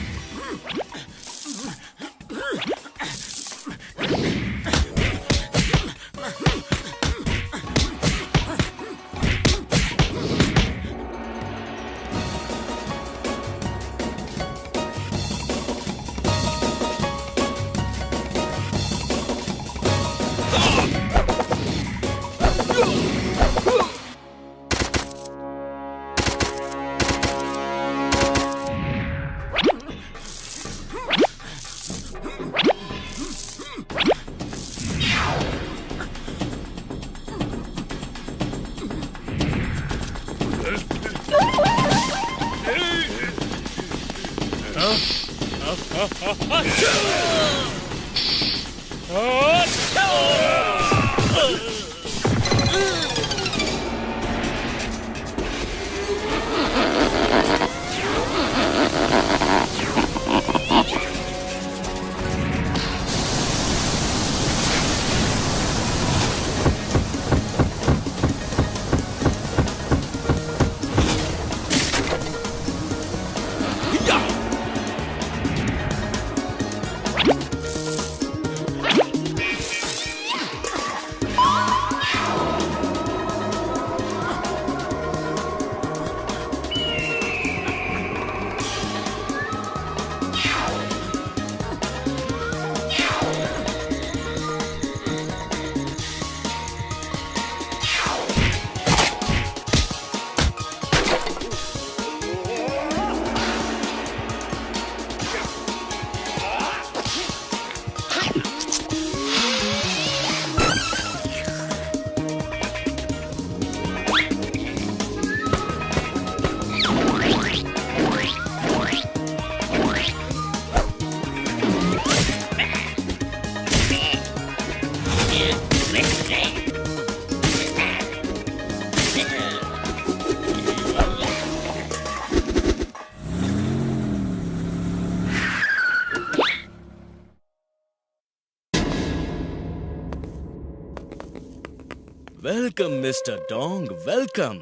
Welcome mister Dong, welcome.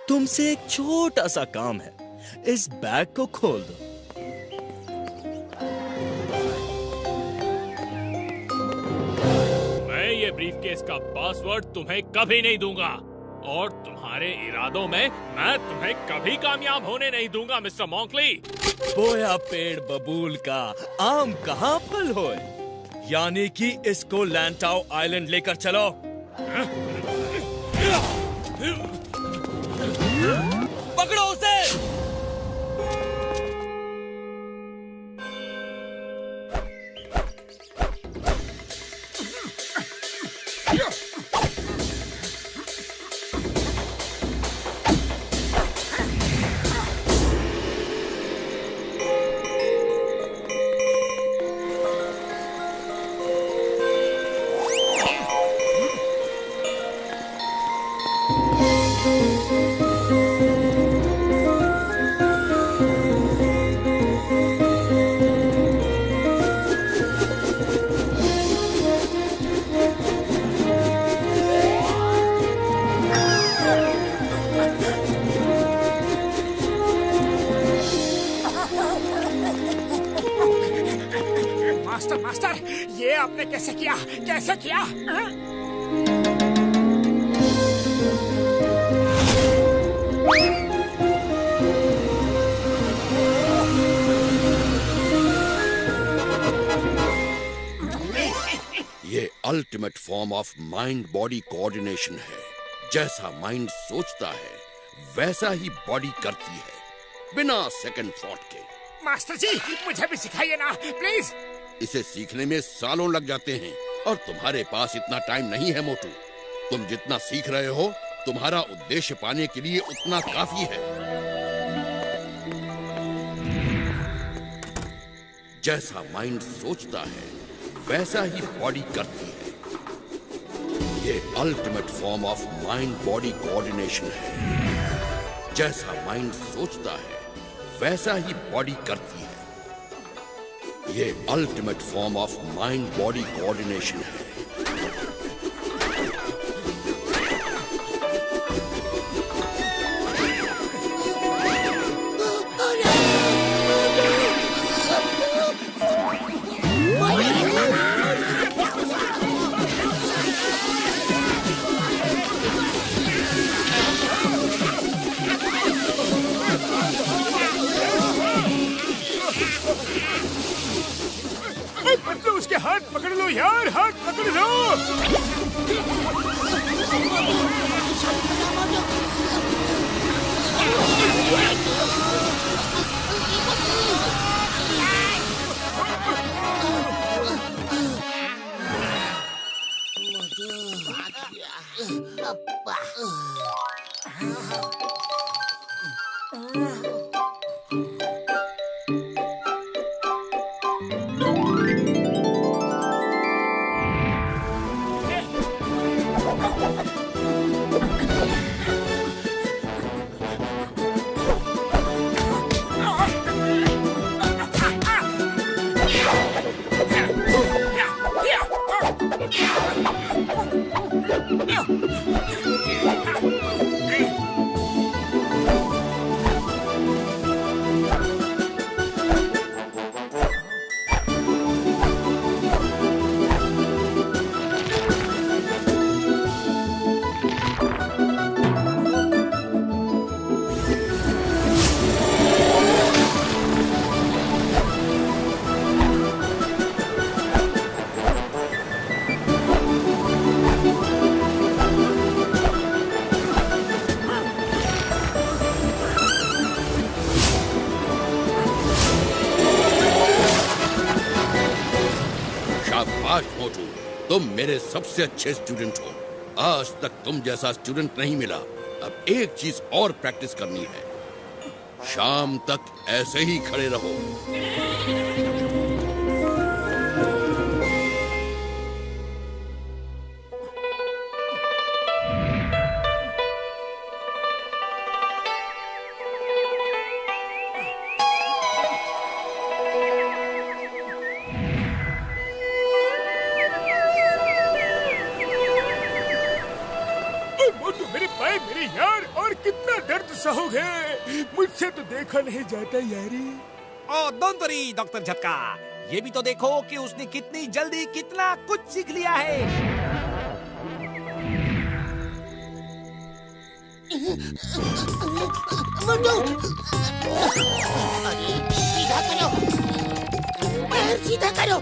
तुमसे एक छोटा सा काम है, इस बैग को खोल दो। मैं ये ब्रीफकेस का पासवर्ड तुम्हें कभी नहीं दूंगा और तुम्हारे इरादों में मैं तुम्हें कभी कामयाब होने नहीं दूंगा मिस्टर मॉन्कली। बोया पेड़ बबूल का आम कहाँ फल होए, यानी कि इसको लैंटाओ आइलैंड लेकर चलो। पकड़ो उसे। मास्टर मास्टर, ये आपने कैसे किया, कैसे किया? ये ultimate form of mind body coordination है। जैसा माइंड सोचता है वैसा ही बॉडी करती है, बिना सेकंड थॉट के। मास्टर जी, मुझे भी सिखाइए ना प्लीज। इसे सीखने में सालों लग जाते हैं और तुम्हारे पास इतना टाइम नहीं है मोटू। तुम जितना सीख रहे हो तुम्हारा उद्देश्य पाने के लिए उतना काफी है। जैसा माइंड सोचता है वैसा ही बॉडी करती है। ये ultimate form of mind body coordination है। जैसा माइंड सोचता है वैसा ही बॉडी करती है। ये ultimate form of mind body coordination है। पकड़ो उसके हाथ, पकड़ लो यार, हाथ पकड़ लो। शाबाश मोटू, तुम मेरे सबसे अच्छे स्टूडेंट हो। आज तक तुम जैसा स्टूडेंट नहीं मिला। अब एक चीज और प्रैक्टिस करनी है। शाम तक ऐसे ही खड़े रहो। मेरे यार, और कितना दर्द सहोगे? मुझसे तो देखा नहीं जाता यारी। ओ डोंट वरी डॉक्टर झटका, ये भी तो देखो कि उसने कितनी जल्दी कितना कुछ सीख लिया है। अरे सीधा करो, पैर सीधा करो।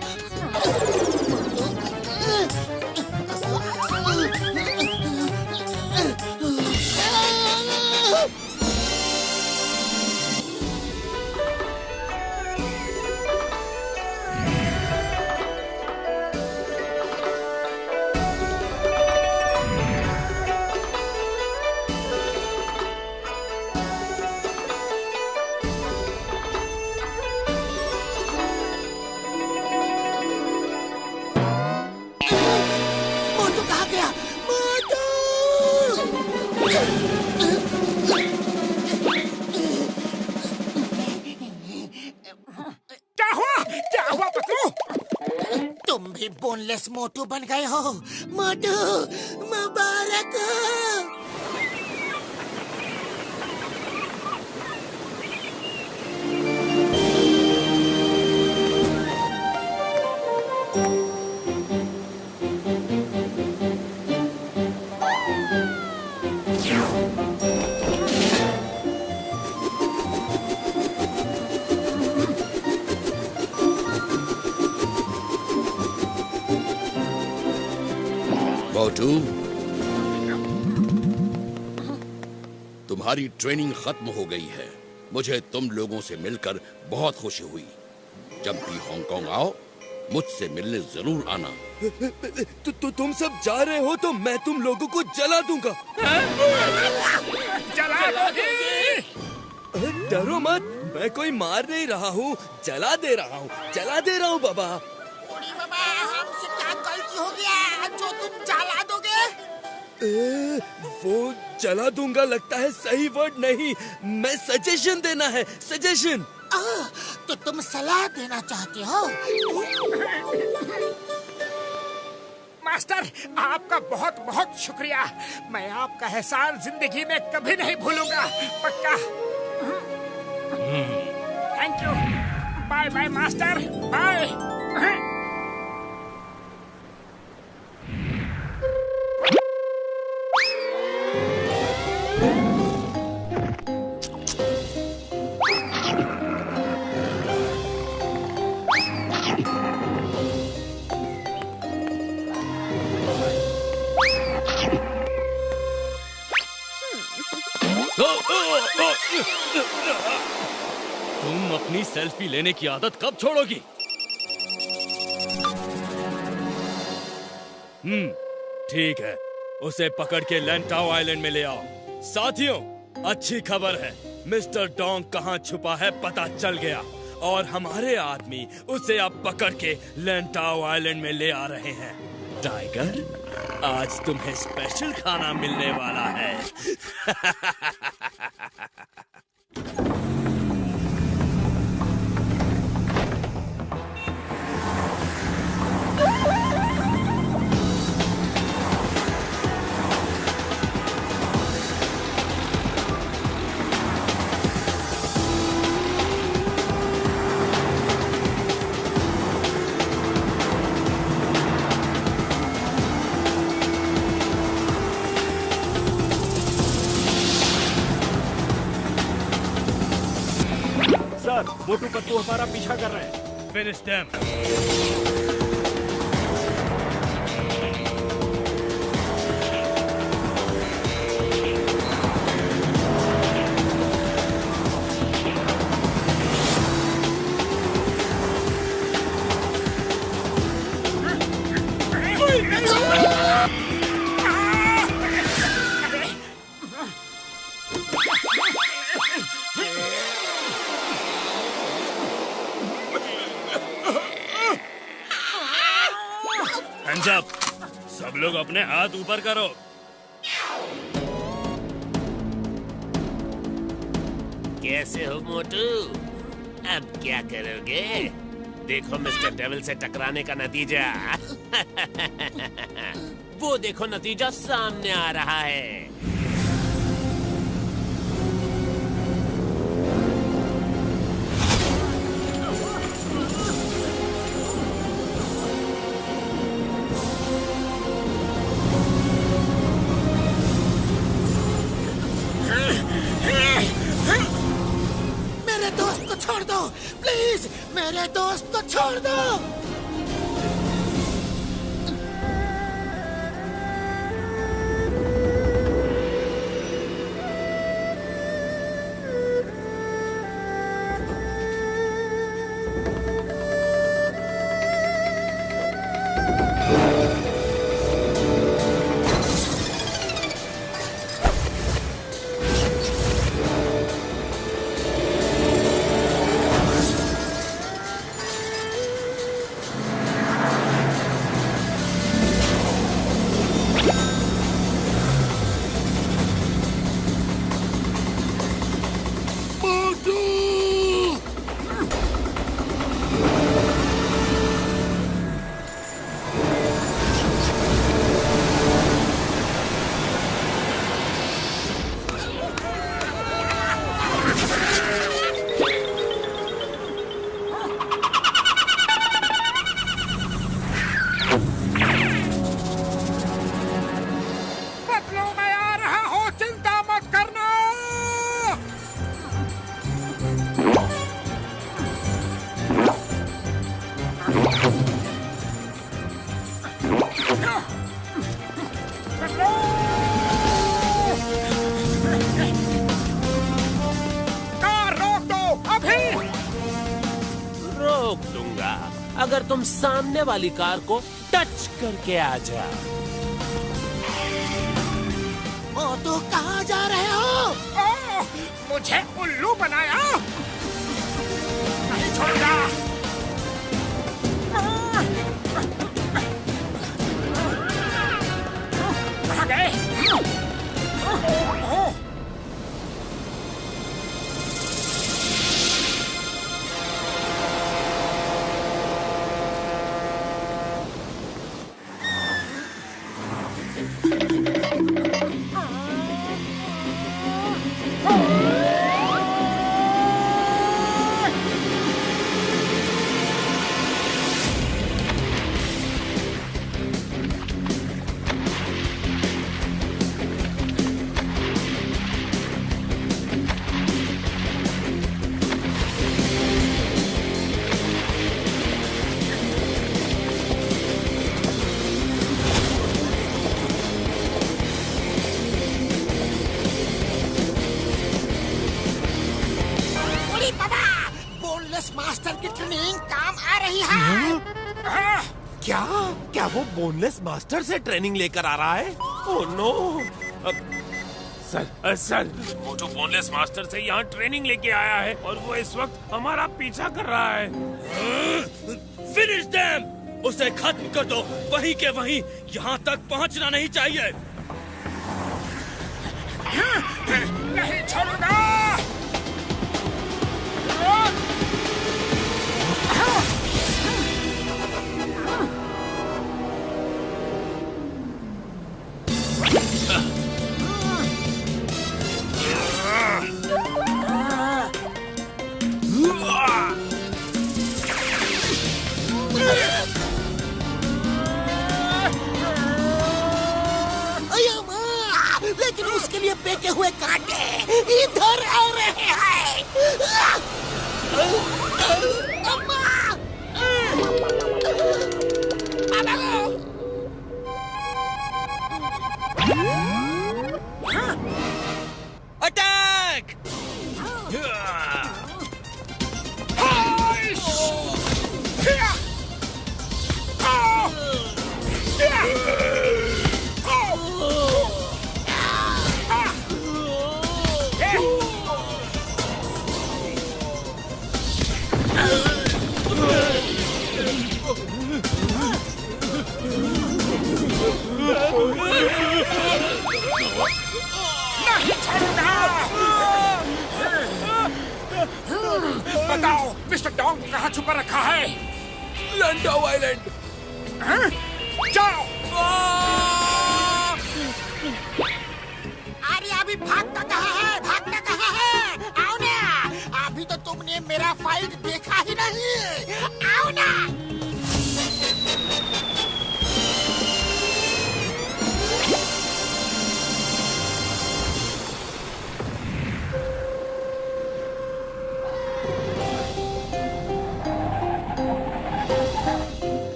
तुम भी बोनलेस मोटू बन गए हो। मोटू मुबारक हो। मोटू, तुम्हारी ट्रेनिंग खत्म हो गई है। मुझे तुम लोगों से मिलकर बहुत खुशी हुई। जब भी हांगकांग आओ, मुझसे मिलने जरूर आना। तुम सब जा रहे हो तो मैं तुम लोगों को जला दूंगा। जला दोगे? डरो मत, मैं कोई मार नहीं रहा हूँ, जला दे रहा हूँ, जला दे रहा हूँ बाबा। बाबा, हमसे क्या गलती हो गया जो तुम जला दोगे? वो जला दूंगा लगता है सही वर्ड नहीं, मैं सजेशन देना है, सजेशन। तो तुम सलाह देना चाहते हो? मास्टर, आपका बहुत बहुत शुक्रिया। मैं आपका एहसान जिंदगी में कभी नहीं भूलूंगा, पक्का। Thank you. Bye bye master, bye. तुम अपनी सेल्फी लेने की आदत कब छोड़ोगी? ठीक है, उसे पकड़ के लैंटाओ आइलैंड में ले आओ। साथियों, अच्छी खबर है, मिस्टर डोंग कहाँ छुपा है पता चल गया। और हमारे आदमी उसे अब पकड़ के लैंटाओ आइलैंड में ले आ रहे हैं। टाइगर, आज तुम्हें स्पेशल खाना मिलने वाला है। सर, मोटू पत्तू हमारा पीछा कर रहे हैं। Finish them. Hands up. सब लोग अपने हाथ ऊपर करो। कैसे हो मोटू? अब क्या करोगे? देखो मिस्टर डेविल से टकराने का नतीजा। वो देखो नतीजा सामने आ रहा है। मेरे दोस्त को छोड़ दो, प्लीज मेरे दोस्त को छोड़ दो। अगर तुम सामने वाली कार को टच करके आ जाओ। मोटू कहाँ जा रहे हो? मुझे उल्लू बनाया? नहीं छोड़ूंगा। कहाँ गए? मास्टर की ट्रेनिंग काम आ रही है। क्या क्या वो बोनलेस मास्टर से ट्रेनिंग लेकर आ रहा है? Oh no! Sir Motu boneless master से यहाँ ट्रेनिंग लेके आया है और वो इस वक्त हमारा पीछा कर रहा है। Finish them! उसे खत्म कर दो, वहीं के वहीं, यहाँ तक पहुँचना नहीं चाहिए। नहीं छोड़ूंगा। लेकिन उसके लिए फेंके हुए कांटे इधर आ रहे हैं। अटैक! बताओ मिस्टर डोंग कहाँ छुपा रखा है? लंडो आइलैंड। जाओ। अरे अभी भागता कहाँ है? भागता कहाँ है? आओ ना, अभी तो तुमने मेरा फाइट देखा ही नहीं। आओ ना।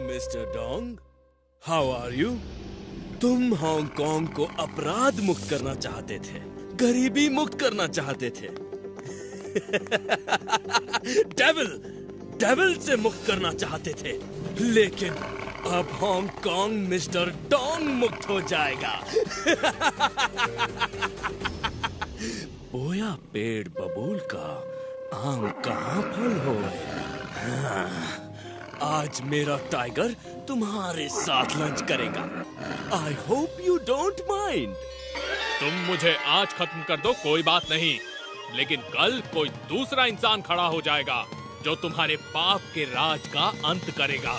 Mister Dong, how are you? तुम हांगकांग को अपराध मुक्त करना चाहते थे, गरीबी मुक्त करना चाहते थे। डेविल से मुक्त करना चाहते थे, लेकिन अब हांगकांग मिस्टर डोंग मुक्त हो जाएगा। बोया पेड़ बबूल का आम कहाँ फल हो? आज मेरा टाइगर तुम्हारे साथ लंच करेगा। I hope you don't mind. तुम मुझे आज खत्म कर दो, कोई बात नहीं, लेकिन कल कोई दूसरा इंसान खड़ा हो जाएगा जो तुम्हारे पाप के राज का अंत करेगा।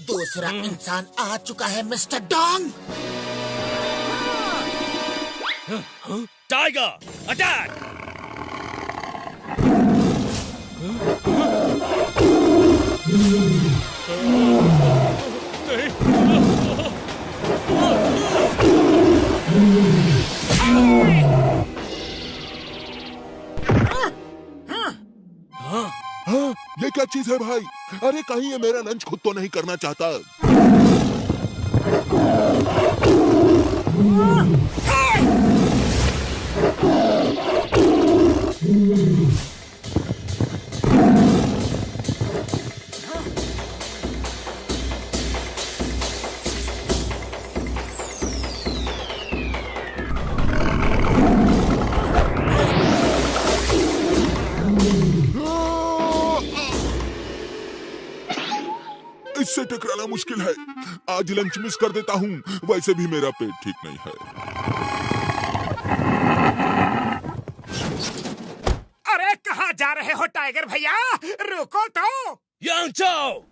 दूसरा इंसान आ चुका है मिस्टर डोंग। Tiger attack! ये क्या चीज है भाई? अरे कहीं ये मेरा लंच खुद तो नहीं करना चाहता? इससे टकराना मुश्किल है। आज लंच मिस कर देता हूँ, वैसे भी मेरा पेट ठीक नहीं है। अरे कहाँ जा रहे हो टाइगर भैया? रुको तो। यांग चाओ!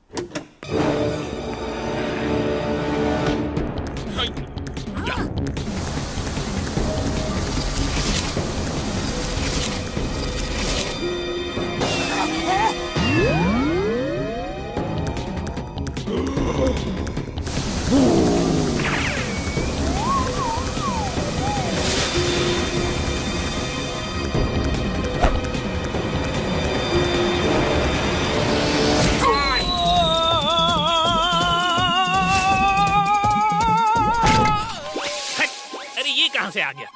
अरे ये कहाँ से आ गया?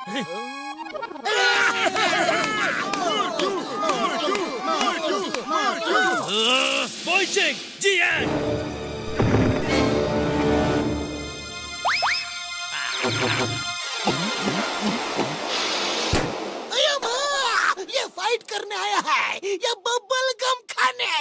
Boicheng, Jiang! ये फाइट करने आया है या बबल गम खाने?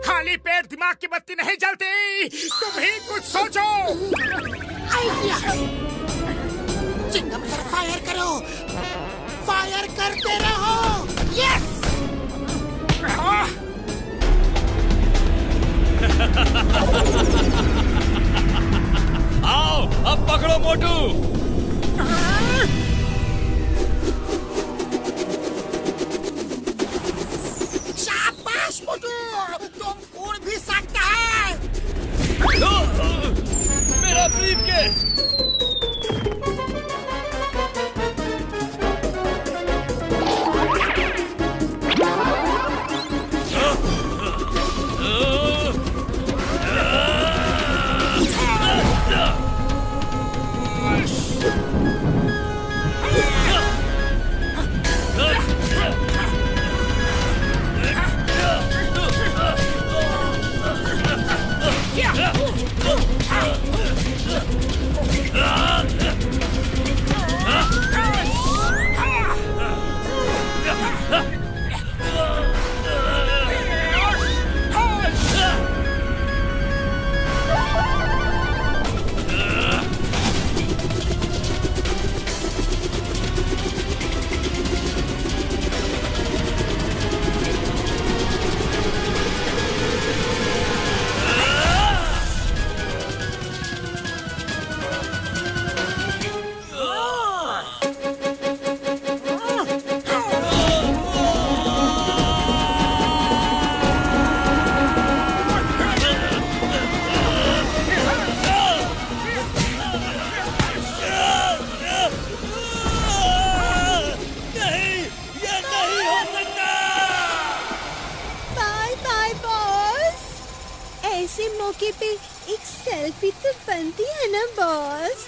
खाली पेट दिमाग की बत्ती नहीं जलती, तुम ही कुछ सोचो। आइडिया, चिंगम सर फायर करो, फायर करते रहो। यस। आओ, अब पकड़ो मोटू। शाबाश मोटू, तुम उड़ भी सकता है। मेरा ब्रीफकेस। मौके पे एक सेल्फी तो बनती है ना बॉस।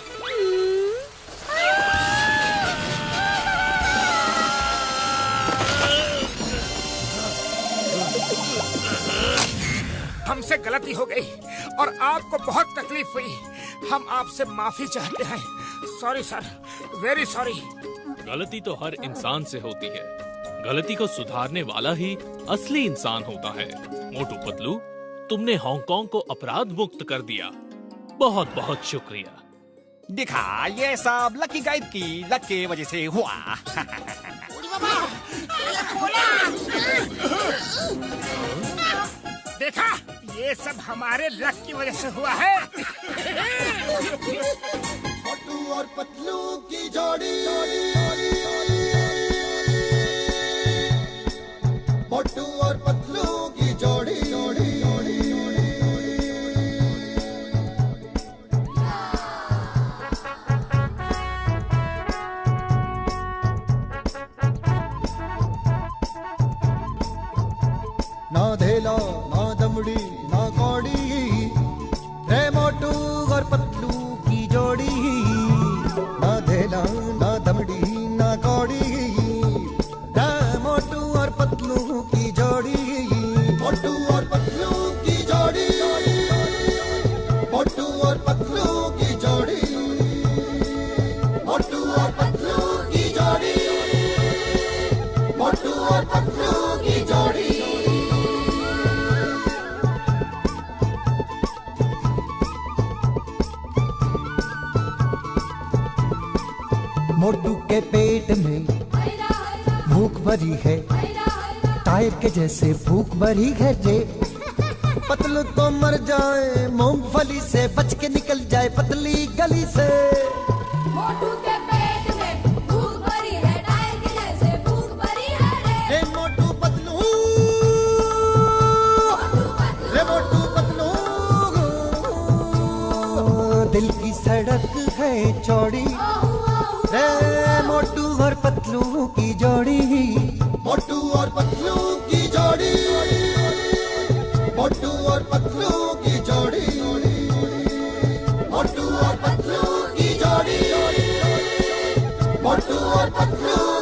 हमसे गलती हो गई और आपको बहुत तकलीफ हुई। हम आपसे माफी चाहते हैं। Sorry sir, very sorry. गलती तो हर इंसान से होती है, गलती को सुधारने वाला ही असली इंसान होता है। मोटू पतलू, तुमने हांगकांग को अपराध मुक्त कर दिया, बहुत बहुत शुक्रिया। दिखा, ये सब लकी गाइड की लक की वजह से हुआ। देखा, ये सब हमारे लक की वजह से हुआ है। मोटू और पतलू की जोड़ी, मोटू और पतलू की जोड़ी। ना धेला ना दमड़ी ना कौड़ी, रे मोटू और पतलू की जोड़ी। ना धेला ना दमड़ी ना कौड़ी, रे मोटू और पतलू की जोड़ी। मोटू और पतलू की जोड़ी, मोटू और पतलू की जोड़ी, मोटू और पतलू की जोड़ी, मोटू और पतलू की जोड़ी। मोटू के पेट में भूख भरी है, टायर के जैसे भूख भरी है रे। पतलू तो मर जाए, मूंगफली से बच के निकल जाए पतली गली से। मोटू के पेट में भूख भरी है, टायर के जैसे भूख भरी है रे। मोटू पतलू, रे मोटू पतलू, दिल की सड़क है चौड़ी, रे मोटू और पतलू की जोड़ी। मोटू और पतलू की जोड़ी, मोटू और पतलू की जोड़ी, मोटू और पतलू की जोड़ी, मोटू और पतलू।